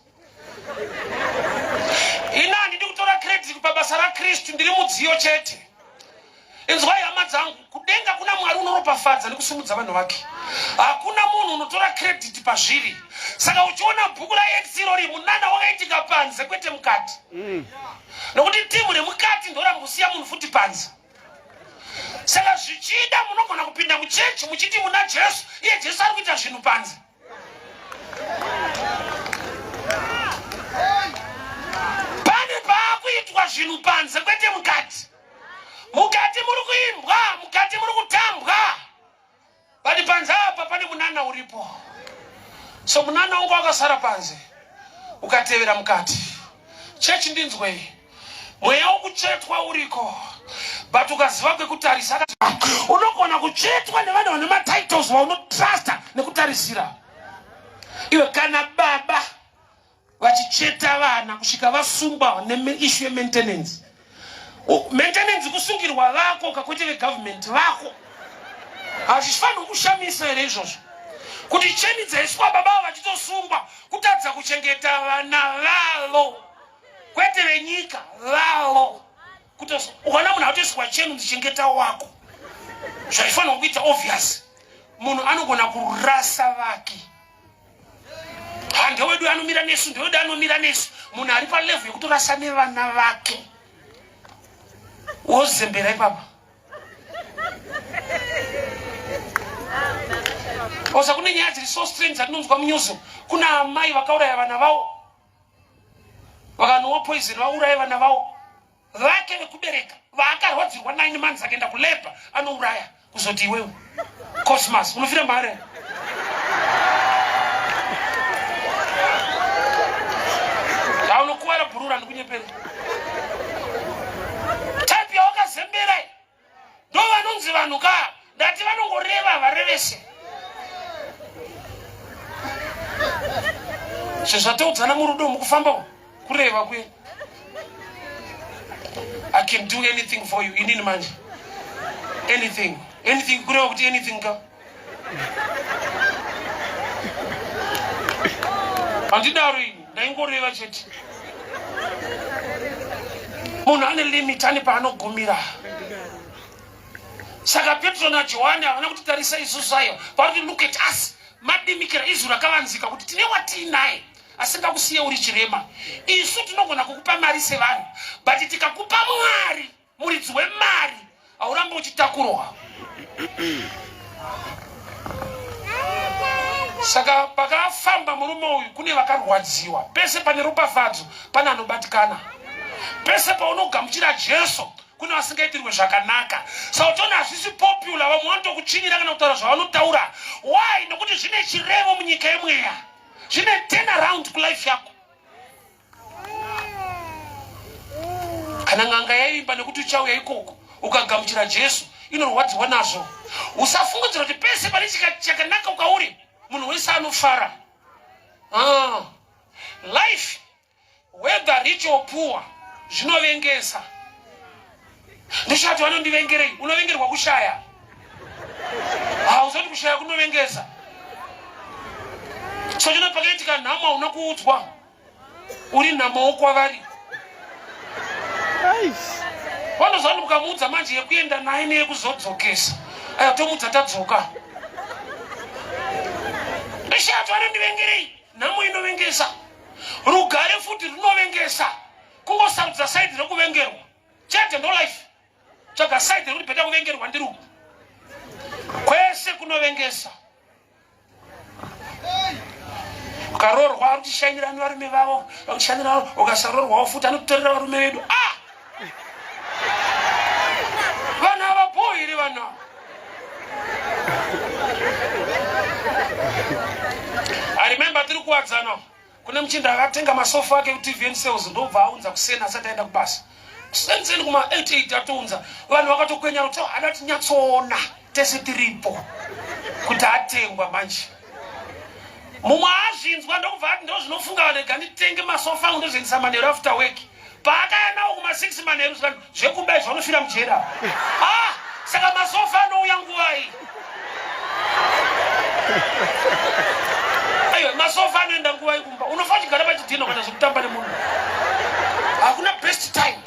Ina handidi kutora credit pabasa raKristu, ndiri mudziyo chete. Inzwai hama dzangu, kudenga kuna Mwari unoropafadza nekusimudza vanhu vake. Hakuna munhu unotora credit pazviri. Saka uchiona bhuku raExodus munana wakaitika panze kwete mukati. Nokuti timu remukati ndorambusiya munhu futi panze. Saka zvichida munogona kupinda muchechi muchiti muna Jesu, iye Jesu ari kuita zvinhu panze. Pane paakuitwa zvinhu panze kwete mukati. Mukati muri kuimbwa, mukati muri kutambwa. Badi panze apa pane munana uripo. So munana wangu wakasara panze ukatevera mukati. Chechi ndinzwei, mweya wokutsvetwa uriko, but ukaziva kwekutarisa unogona kutsvetwa nevanhu vane matitles vaunotrasta nekutarisira. Iwe kana baba vachitsveta vana kusvika vasungwa neissue yemaintenance. Maintenance kusungirwa vako kakwete vegovernment vako. Hazvifaniri kushamisa here izvozvo. Kuti cheni dzaiswa baba vachitosungwa kutadza kuchengeta vana vavo. Kwete venyika vavo. Ukaona munhu atoiswa cheni udzichengeta wako. Zvaifanira kuita obvious. Munhu anogona kurasa vake. Ndewedu anomira nesu. Munhu ari palevel yekutorasa nevana vake. Wozembera ipapa. Osa kune nyaya dziri so strange dzatinonzwa munyuzo. Kuna amai vakauraya vana vavo. Vakanowa poison vauraya vana vavo. Vake vekubereka. Vakarwadzirwa 9 months akaenda kulepa. Anouraya. Kuzoti iwewe. Cosmos. Unofira mare. Unokuwara bhurura ndikunyepere. Type yawakazembera. Ndo vanonzi vanhu ka. Ndati vanongoreva varevese. Shazvataudzana murudo mukufamba kureva kwe. I can do anything for you. Inini manje. Anything. Anything kureva kuti anything ka. Andidari ndaingoreva chete. Munhu ane limit ane paanogumira. Saka Petro na Johani havana kutitarisa isusu ayo. Vari look at us. Madimikira izuru rakavanzika kuti tine watinaye asingakusiye uri chirema. Isu tinogona kukupa mari sevanhu, but tikakupa Mwari, muridzi wemari, haurambe uchitakurwa. Saka pakafamba murume uyu kune vakarwadziwa. Pese pane ropafadzo pane anobatikana. Pese paunogamuchira Jesu kuna vasingaitirwe zvakanaka. Sautona hazvisi popular, vamwe vanotokuchinyira kana kutaura zvavanotaura. Why? Nokuti zvine chirevo munyika yemweya. Zvine turn around kulife yako. Kana ng'anga yaimba nekuti uchauya ikoko ukagamuchira Jesu, inorwadziwa nazvo. Usafungidzira kuti pese pane chakanaka ukauri munhu wese anofara. Life, whether rich or poor, zvinovengesa. Ndishati vanondivengerei? Unovengerwa kushaya. Uzoti kushaya kunovengesa. So pakaitika nhamo unokuudzwa uri nhamo kwavari. Vanozvani mukamuudza manje yekuenda naye neyekuzodzokesa. Aya tomudza tadzoka. Ndishati vanondivengerei? Nhamo inovengesa. Rugare futi runovengesa. Kungosarudza side rekuvengerwa. Chete ndo life. Tsvaga side rekuti bheta kuvengerwa ndiruku. Kwese kunovengesa. Ukarorwa arikushanyirani varume vavo, vakushanyira ukasarorwawo futi anokutorera varume vedu. Vanhu avapo here vanhu. I remember tiri kuwadzana. Kune muchinda akatenga masofa ake kuTV sales ndobva aunza kusena asati aenda kubasa. Kusenzeni kuma 88 atunza. Vanhu vakatokwenya kuti adati nyatsoona tese tiripo. Kuti atengwa manje. Mumwe azvinzwa ndokubva ati ndo zvinofunga vanhu nditenge masofa angu ndozendisa manheru after work. Paakaya nawo kuma 6 manheru zvekubai zvanofira mujera. Saka masofa anouya nguvai. Aiwa masofa anoenda nguvai kumba. Unofanira kugara pachidhina kana zvekutamba nemunhu. Hakuna best time.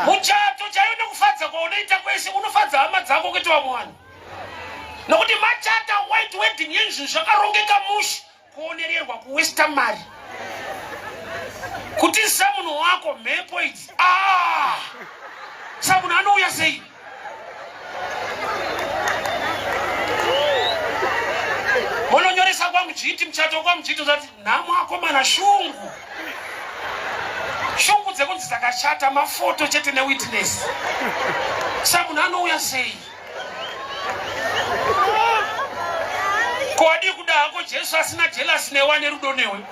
Muchato chaiyo nekufadza kwaunoita kwese unofadza hama dzako kuti vamwani. Nokuti machata white wedding yenzvinhu zvakarongeka mushe kuonererwa kuwesta mari. Kutisa munhu wako mhepo idzi. Saka munhu anouya sei? Munonyoresa kwaMujiti, muchato kwaMujiti zati nhamo akomana shungu. Shungu dzekunzi dzakashata mafoto chete newitness. Saka munhu anouya sei? Kodi kuda hako Jesu asina jealousy newe nerudo newe.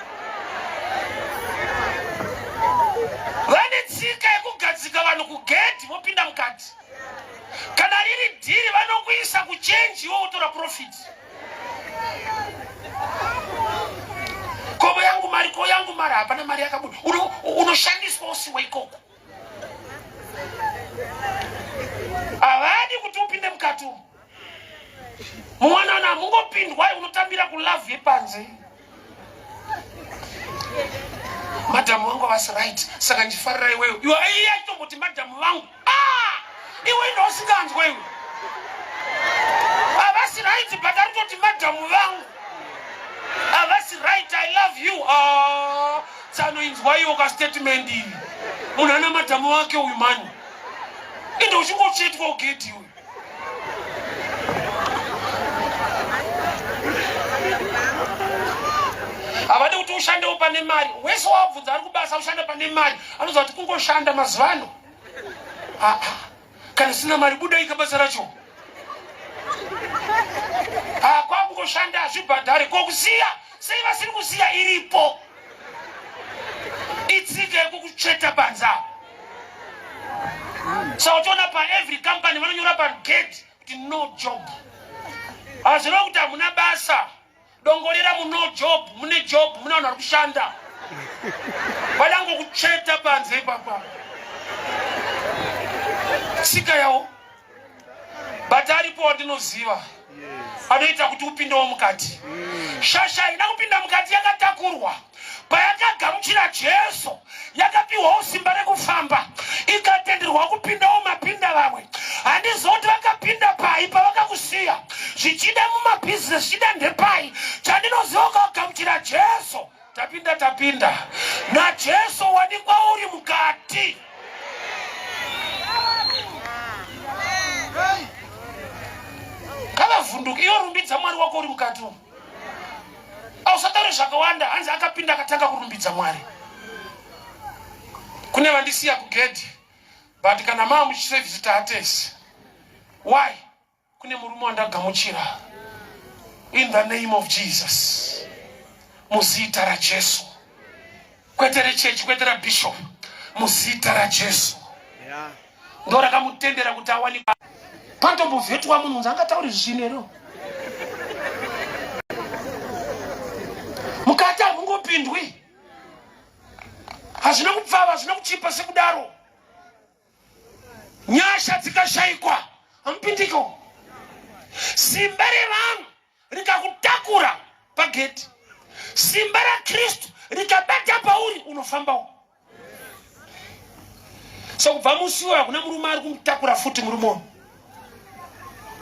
Vane tsika yekugadzika vanhu kugedhi vopinda mukati. Kana riri dhiri vanokuisa kuchenji iwe utora profit. Kobo yangu mari, ko yangu mari, hapana mari yakabuda. Unoshandiswa usiwe ikoko. Havadi kuti upinde mukati. Mwana mungopindwa unotambira kulove yepanze. Madam wangu was right. Saka ndifarira iwewe. Iwe iya chitomboti madam wangu. Iwe ndo usinganzwa iwe. Havasi right but arikoti madam wangu. Havasi right, I love you. Sanoinzwa iwe ka statement iyi. Munhu ana madam wake uyu mani. Ndo uchingochetwa ugeti iwe. Havadi kuti ushande pane mari. Wese wabvunza ari kubasa ushande pane mari. Anoziva kuti kungoshanda mazuva ano. Kana sina mari buda ikabasa racho. Kwakungoshanda hazvibhadhare. Kokusiya sei vasiri kusiya iripo. Itsika yekukucheta banza. Saka uchiona pa every company vanonyora pagate no job. Azira kuti amuna basa. Dongolera mu no job, mune job, muna unakushanda. Badango kucheta panze papa. Sika yao. Batari po ndinoziva. Anoita kuti upinde mukati. Shasha inakupinda mukati yakatakurwa. Payakagamuchira Jesu yakapiwa usimba rekufamba ikatenderwa kupinda mumapinda vamwe handizoti vakapinda pai pavakakusiya zvichida mumabhizinesi zvichida ndepai chandinoziva ukagamuchira Jesu tapinda naJesu wanikwa uri mukati. Kavavhunduka iwe rumbidza Mwari wako uri mukati. Ausataure zvakawanda hanzi akapinda akatanga kurumbidza Mwari. Kune vandisiya kugedhi but kana mama muchiservice taatesi. Why? Kune murume wandagamuchira in the name of Jesus. Muzita raJesu. Kwete rechechi, kwete rabishop. Muzita raJesu. Ndo rakamutendera kuti awanikwa. Pantombovhetwa munhu angatauri zvinero. Mukati hamungopindwi. Hazvina kupfava, hazvina kuchipa sekudaro. Nyasha dzikashayikwa, hamupindiko. Simba revanhu rikakutakura pagedhi. Simba raKristu rikabata pauri unofambawo. So kubva musiwo hakuna murume ari kumutakura futi murume.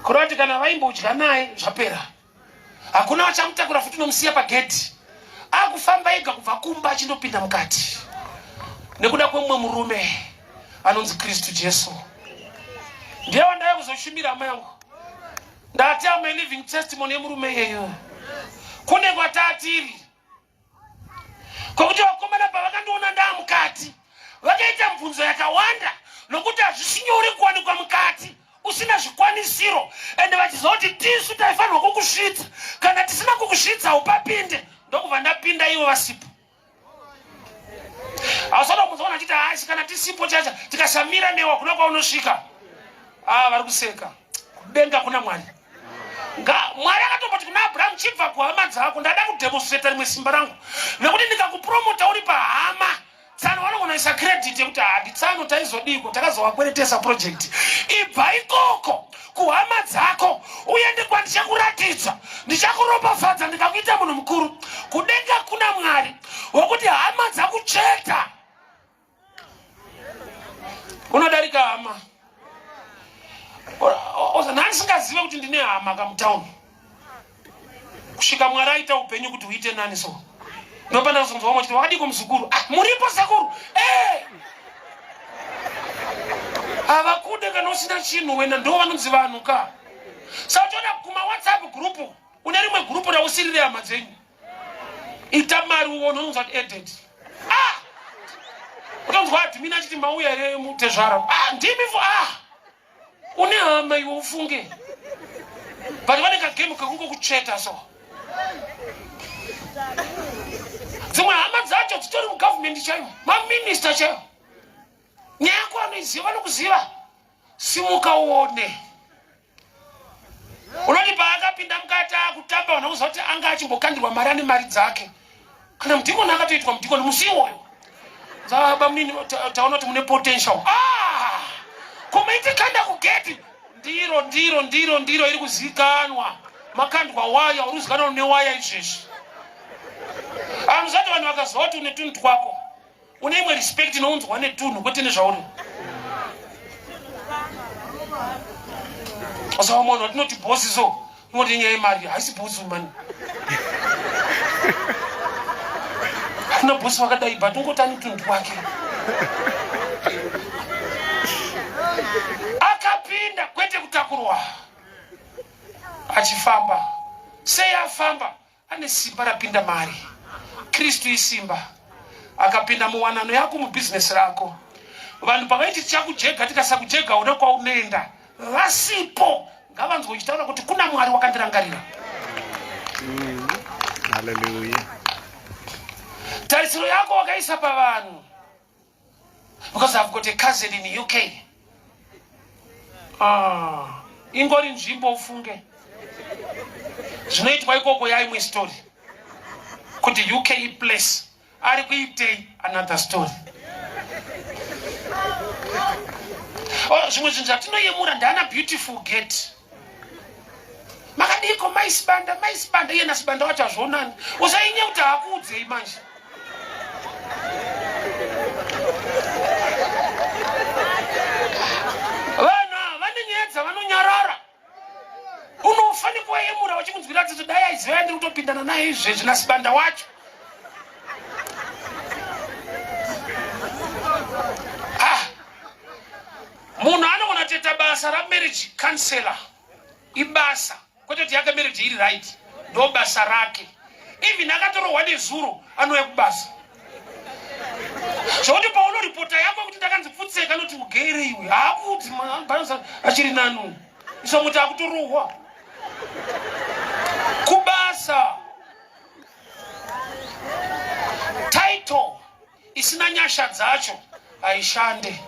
Kurati kana vaimbodya naye zvapera. Hakuna vachamutakura futi nomusiya pagedhi. Akufamba ega kubva kumba achindopinda mukati. Nekuda kwemumwe murume anonzi Kristu Jesu. Ndiye wandaya kuzoshumira hama yangu. Ndati ame living testimony yemurume iyeyo. Kune kwatatiri. Kokuti vakomana pavakandiona ndaa mukati vakaita mibvunzo yakawanda nokuti hazvisinyori kuwanikwa mukati usina zvikwanisiro ende vachizoti tisu taifanirwa kukusvitsa kana tisina kukusvitsa upapinde ndokubva ndapinda ivo vasipo. Hausada kumuzoona achiti haasi kana tisipo chacha tikasamira newa kuna kwaunosvika. Vari kuseka. Kudenga kuna Mwari. Mwari akatomboti kuna Abraham chibva kuhama dzako ndada kudemonstrata rimwe simba rangu. Nekuti ndikakupromota uri pahama tsano vanongonaisa credit yekuti handitsano taizodiko takazovakweretesa project. Ibva ikoko kuhama dzako uende kwandichakuratidza ndichakuropafadza ndikakuita munhu mukuru. Kudenga kuna Mwari wokuti hama dzakucheta. Unodarika hama. Nandisingazive kuti ndine hama kamutauni. Kusvika Mwari aita upenyu kuti uite nani so. Ndopanda kuzonzwa kuti wakadiko muzukuru. Muripo sekuru. Avakude kana usina chinhu wena ndo vanonzi vanhu ka. Sautoda kuma WhatsApp group. Une rimwe group rausirire hama dzenyu. Ita mari uone unonzwa kuti edit. Utonzwa admin achiti mauya ere mutezvara. Ndimi une hama iwe ufunge. But vane kagame kakungo kucheta so. Dzimwe hama dzacho dzitori mugovernment chaimo, maminista chaimo. Nyaya yako anoiziva vanokuziva. Simuka uone. Unoti paakapinda mukati akutamba vanouza kuti anga achimbokandirwa mari ane mari dzake. Kana mudhikoni akatoitwa mudhikoni musiwoyo. Dzaba munini taona kuti mune potential. Kumaite kanda kugeti. Ndiro iri kuzikanwa. Makandwa waya uruzikanwa newaya izvezvi. Amuzati vanhu vakaziva kuti une tunhu twako. Une imwe respect inounzwa netunhu kwete nezvauri. Asawa munhu watinoti bosi so. Unoti nyaya yemari haisi bosi mani. Hakuna bosi wakadai but ungotani tunhu twake. Akapinda kwete kutakurwa. Achifamba. Sei afamba ane simba rapinda mari. Kristu isimba. Akapinda muwanano yako mubusiness rako. Vanhu pavaiti chakujega tikasakujega una kwaunoenda. Vasipo ngavanzwe uchitaura kuti kuna Mwari wakandirangarira. Hallelujah. Tarisiro yako wakaisa pavanhu. Because I've got a cousin in the UK. ingori nzvimbo ufunge zvinoitwa ikoko yaimwe story kuti UK place ari kuitei another story. Zvimwe zvinhu zvatinoyemura ndana beautiful gate makadiko maisibanda iyena sibanda wacho azvonani usainya kuti hakuudzei manje. Vana vanonyedza vanonyarara unofani kuwayemura vachikunzwira kuti dai aiziva ndiri kutopindana naye izvezvi nasibanda wacho. Munhu anogona kuita basa ramarriage counselor ibasa kwete kuti yake marriage iri right ndo basa rake. Even akatorohwa nezuro anouya kubasa zvokuti paunoripota yako kuti ndakanzi pfutseka noti ugere iwe haakuti achiri nanu isomuti akutorohwa kubasa. Title isina nyasha dzacho haishande.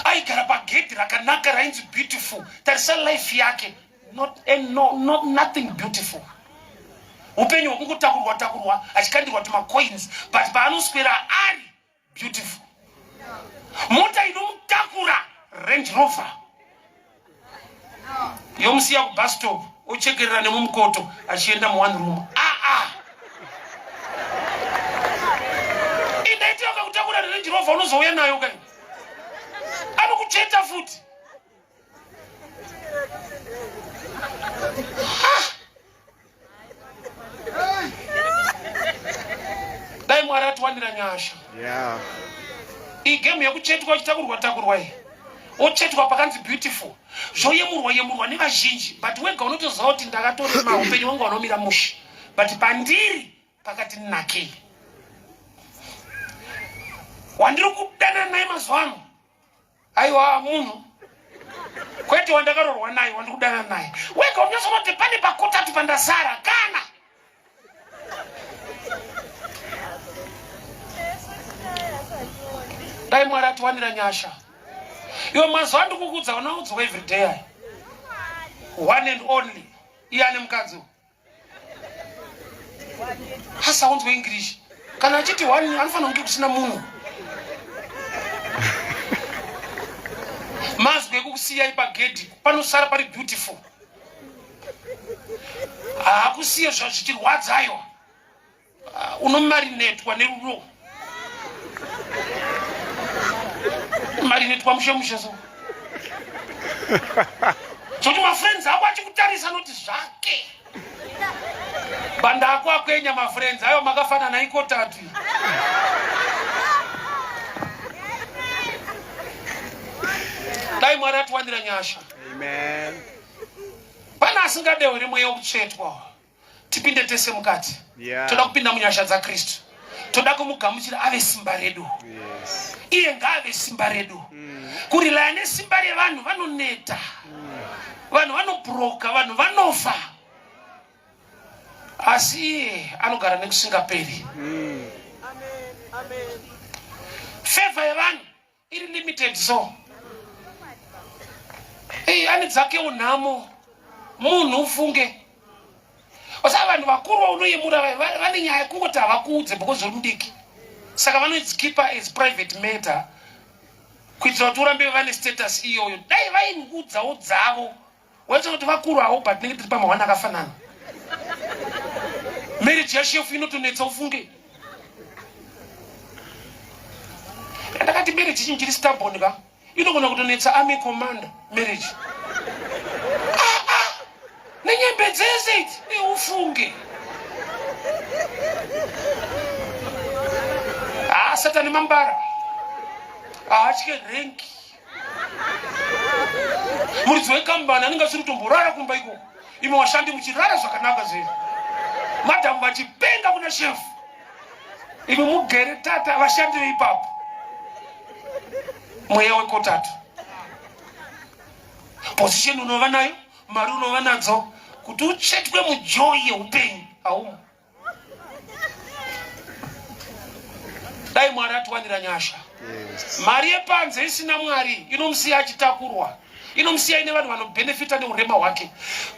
Aigara pagedhi rakanaka rainzi beautiful. Tarisa life yake nothing beautiful. Upenyu hwekungotakurwa achikandirwa tumacoins but paanoswera ari beautiful. Mota inomutakura Range Rover yomusiya kubus stop ochekerera nemumukoto achienda mu1 room. Indaiti yakakutakura Range Rover unozouya nayo kai anokucheta futi. Dai Mwari atiwanira nyasha. Iyi game yekuchetwa chitakurwa iyi ochetwa pakanzi beautiful zvoyemurwa nevazhinji but wega unotoziva kuti ndakatorema upenyu wangu wanomira mushe but pandiri pakati nakei. Wandiri kudana naye mazuva ano aiwa munhu kwete wandakarorwa naye wandiri kudana naye wega unoziva kuti pane pakotatu pandazara kana dai Mwari atiwanira nyasha. Iwe mazuva ndikukudza unaudzwa every day. One and only. Iye ane mukadzi. Hasaunzwa English. Kana achiti one anofanira kunge kusina munhu. Mazwe ekukusiya pagedhi panosara pari beautiful. Hakusiya zvichirwadzayo. Unomarinetwa nerudo. Marinetwa mushe so. Choti mafriends ako achikutarisa noti zvake. Banda ako akwenya mafriends ayo makafanana iko tatu. Dai Mwari atiwanira nyasha. Amen. Pana asingadewo rimwe yokuchetwa. Tipinde tese mukati. Toda kupinda munyasha za Kristu. Toda kumugamuchira ave simba redu. Yes. Iye ngave simba redu. Kurilaya nesimba revanhu vanoneta. Vanhu vanobroka, vanhu vanofa. Asi iye anogara nekusingaperi. Favor yevanhu iri limited so. Ane dzake unhamo. Munhu ufunge. Osa vanhu vakuru unoyemura vane nyaya yekungoti havakuudze because uri mudiki. Saka vanodzikipa as private matter. Kuitira kuti urambe vane status iyoyo. Dai vaingudzawo dzavo. Waita kuti vakuru havo but tinenge tiri pamahwana akafanana. Marriage yashefu inotonetsa ufunge. Ndakati marriage chinhu chiri stubborn ka. Inogona kutonetsa army commander marriage. Nenyembe dzese ufunge. Satani mambara. Achike renki. Muridzi wekambani anenge asiri kutomborara kumba iko. Imi washandi muchirara zvakanaka zve. Madhamu vachipenga kuna chef. Imi mugere tata vashandi veipapo. Mweya wekotatu. Position unova nayo, mari unova nadzo, kuti uchetwe mujoy yeupenyu aumo. Dai Mwari atiwanira nyasha. Yes. Mari yepanze isina Mwari inomusiya achitakurwa. Inomusiya ine vanhu vanobenefita neurema hwake.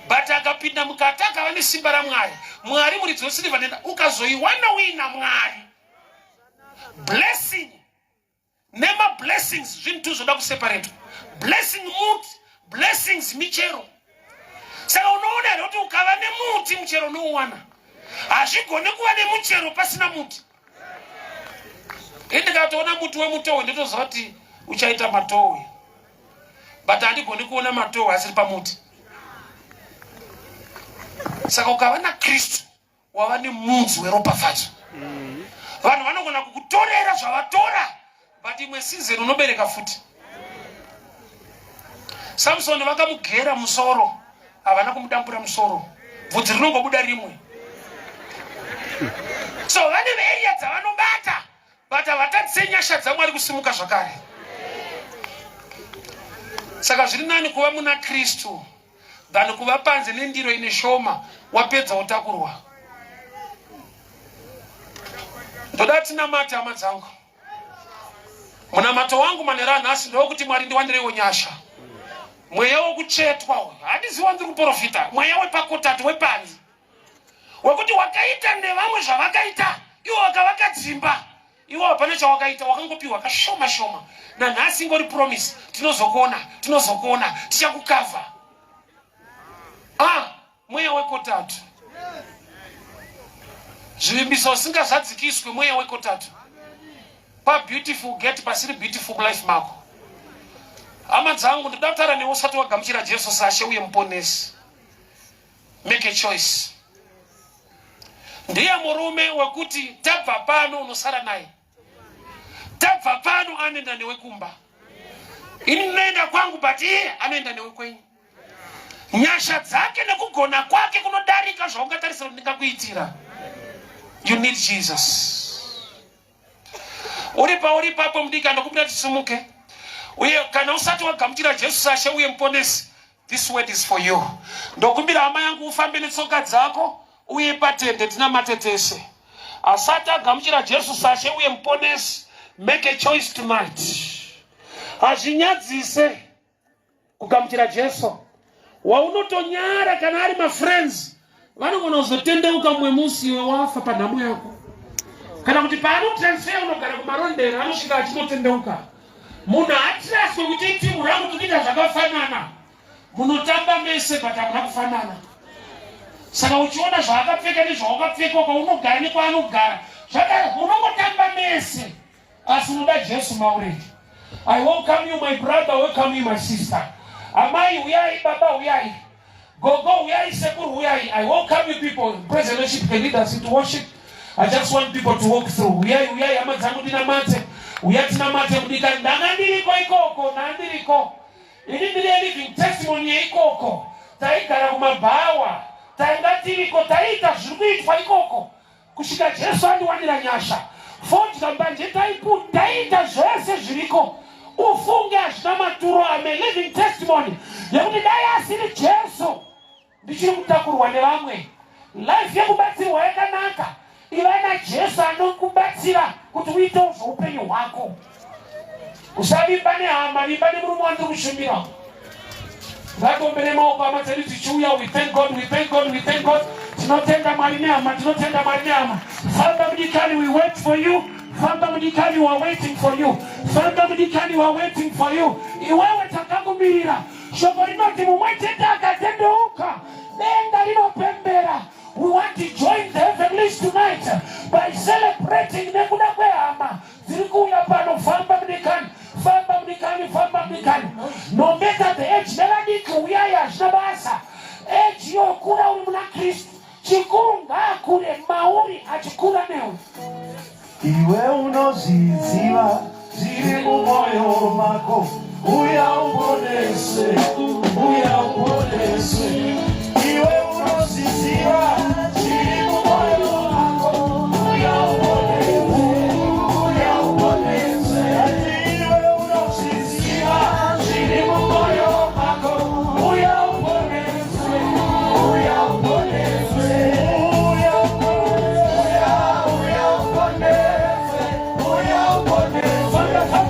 But akapinda mukati akava nesimba raMwari. Mwari muridzi wesirivha nenda ukazoiwana wina Mwari. Blessing. Nema blessings zvintu zvoda kuseparate. Blessing muti, blessings michero. Saka unoona here kuti ukava nemuti muchero nouwana. Hazvigone kuva nemuchero pasina muti. Ndikatoona muti wemutowe nditoziva kuti uchaita matowe. But handigoni kuona matowe asiri pamuti. Saka ukava naKristu wava nemudzi weropafadzo. Vanhu vanogona kukutorera zvavatora, but imwe season unobereka futi. Samson vakamugera musoro, havana kumudambura musoro. Bvudzi rinongobuda rimwe. So vane area dzavanobata, but havatadzise nyasha dzaMwari kusimuka zvakare. Saka zviri nani kuva muna Kristu than kuva panze nendiro ine shoma wapedza utakurwa. Ndoda tinamate hama dzangu. Munamato wangu manera nhasi ndokuti Mwari ndiwandirewo nyasha. Mweya wokuchetwa handiziva ndiri kuprofita. Mweya wepakotatu wepanzi wekuti wakaita nevamwe zvavakaita iwo vakavakadzimba. Iwo hapana chawakaita, wakangopiwa kashoma shoma. Nanhasi ingori promise, tinozokona, tichakukavha. Mweya wekotatu. Zvivimbiso usingazadzikiswe mweya wekotatu. Pa beautiful get pasiri beautiful life mako. Hama dzangu ndoda kutaura newe usati wagamuchira Jesu saShe uye muponesi. Make a choice. Ndiye murume wekuti tabva pano unosara naye. Tabva pano anoenda newe kumba. Ini ndinoenda kwangu but iye anoenda newe kwenyu. Nyasha dzake nekugona kwake kunodarika zvaungatarisira kuti ndingakuitira. You need Jesus. Uri papo mudiki andokumbira tisumuke. Uye kana usati wagamuchira Jesu saShe uye muponesi, this word is for you. Ndokumbira hama yangu ufambe netsoka dzako uye patende tinamate tese. Asati agamuchira Jesu saShe uye muponesi, make a choice tonight. Hazvinyadzise kugamuchira Jesu. Waunotonyara kana ari my friends vanogona kuzotendeuka mumwe musi iwe wafa panhamo yako. Kana kuti paanotransfer unogara kumarondera anosvika achinotendeuka. Munhu hatiraswe kuti timu rangu tikuita zvakafanana. Munotamba mese but hamuna kufanana. Saka uchiona zvaakapfeka nezvaakapfeka kwaunogara nekwaanogara, unongotamba mese. Asi unoda Jesu mauredi. I welcome you my brother, I welcome you my sister. Amai uyai, baba uyai. Gogo uyai, sekuru uyai. I welcome you people. Praise and worship can lead us into worship. I just want people to walk through. Uyai, hama dzangu ndinamate. Uyai tinamate mudika. Ndandiriko ikoko, nandiriko. Ini ndiri living testimony ikoko. Taigara kumabhawa. Taingatiriko, taita zvikuitwa ikoko. Kusvika Jesu andiwanira nyasha. Foti kambanje taita zvese zviriko. Ufunge hazvina maturo. I'm a living testimony yekuti dai asiri Jesu ndichiri kutakurwa nevamwe. Life yekubatsirwa yakanaka. Iva naJesu anokubatsira kuti uite zveupenyu hwako. Usavimba nehama, vimba nemurume wandiri kushumira. Ngatombere maoko hama dzedu tichiuya. We thank God, we thank God, we thank God. Tinotenda Mwari nehama, tinotenda Mwari nehama. Father mudikani, we wait for you. Father mudikani, we are waiting for you. Father mudikani, we are waiting for you. Iwewe takakumirira. Shoko rinoti mumwe chete akatendeuka, denga rinopembera. We want to join the heavenlies tonight by celebrating nekuda kwehama dziri kuuya pano. Famba mudikani, famba mudikani, famba mudikani. No matter the age, nevadiki uyai hazvina basa. Age yokura uri muna Kristu, chikuru ngaakure mauri achikura newe. Iwe unozidziva zviri mumwoyo mako, uya uponese, uya uponese. Iwe unozidziva zviri mumwoyo mako, uya uponese, uya uponese. Iwe unozidziva zviri mumwoyo mako, uya uponese, uya uponese. Uya uponese, uya uponese.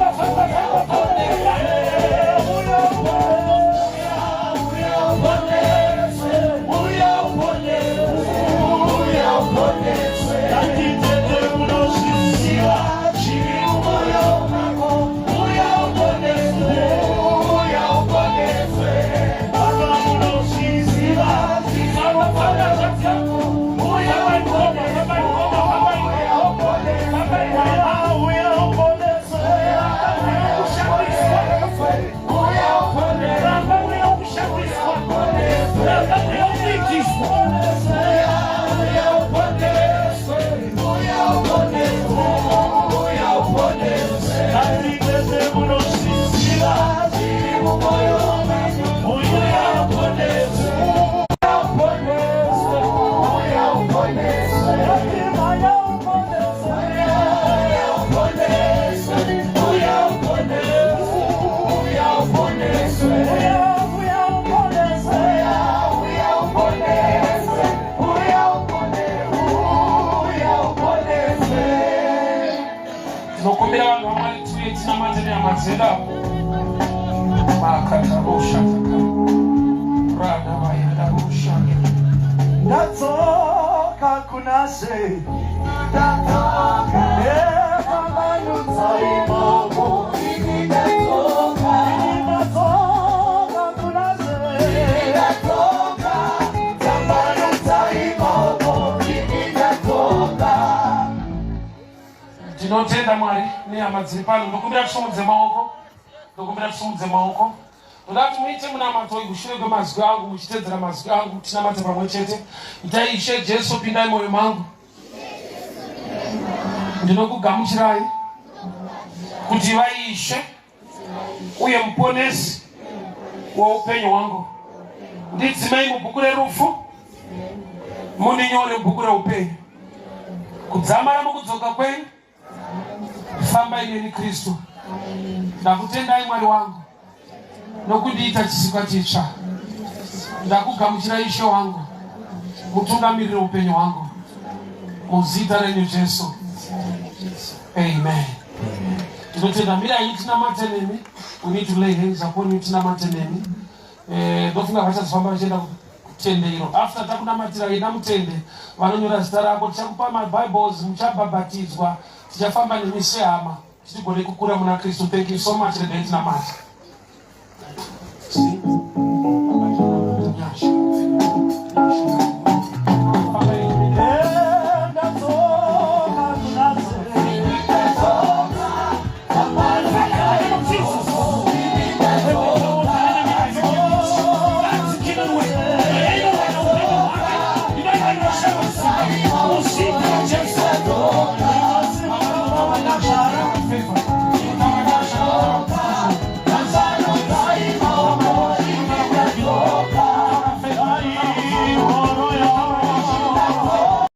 Natoka kunase natoka kama nutaimamo natoka kunase natoka kama nutaimamo natoka. Tinotenda Mwari ni amadzipano ndokumbira kusomudze maoko ndokumbira kusomudze maoko ndati muite muna matoi kushure kwemazwi angu muchitedzera mazwi angu tinamate pamwe chete itai Ishe Jesu pindai moyo mangu ndinokugamuchirai kuti vaishe uye muponesi woupenyu wangu ndidzimai mubhuku rerufu mundinyore mubhuku reupenyu kudzamara mukudzoka kwenyu fambai neni Kristu. Ndakutendai Mwari wangu nokundiita chisikwa chitsva. Ndakugamuchira Ishe wangu mutungamirire upenyu hwangu muzita renyu Jesu. Amen. Tinotenda mirai tinamate nemi. We need to lay hands upon you tinamate nemi. Ndofunga vachazofamba vachienda kutendero. After takunamatira ina mutende vanonyora zita rako tichakupa maBibles muchabhabhatidzwa tichafamba nemi sehama tichigone kukura muna Kristu. Thank you so much. Tinamate.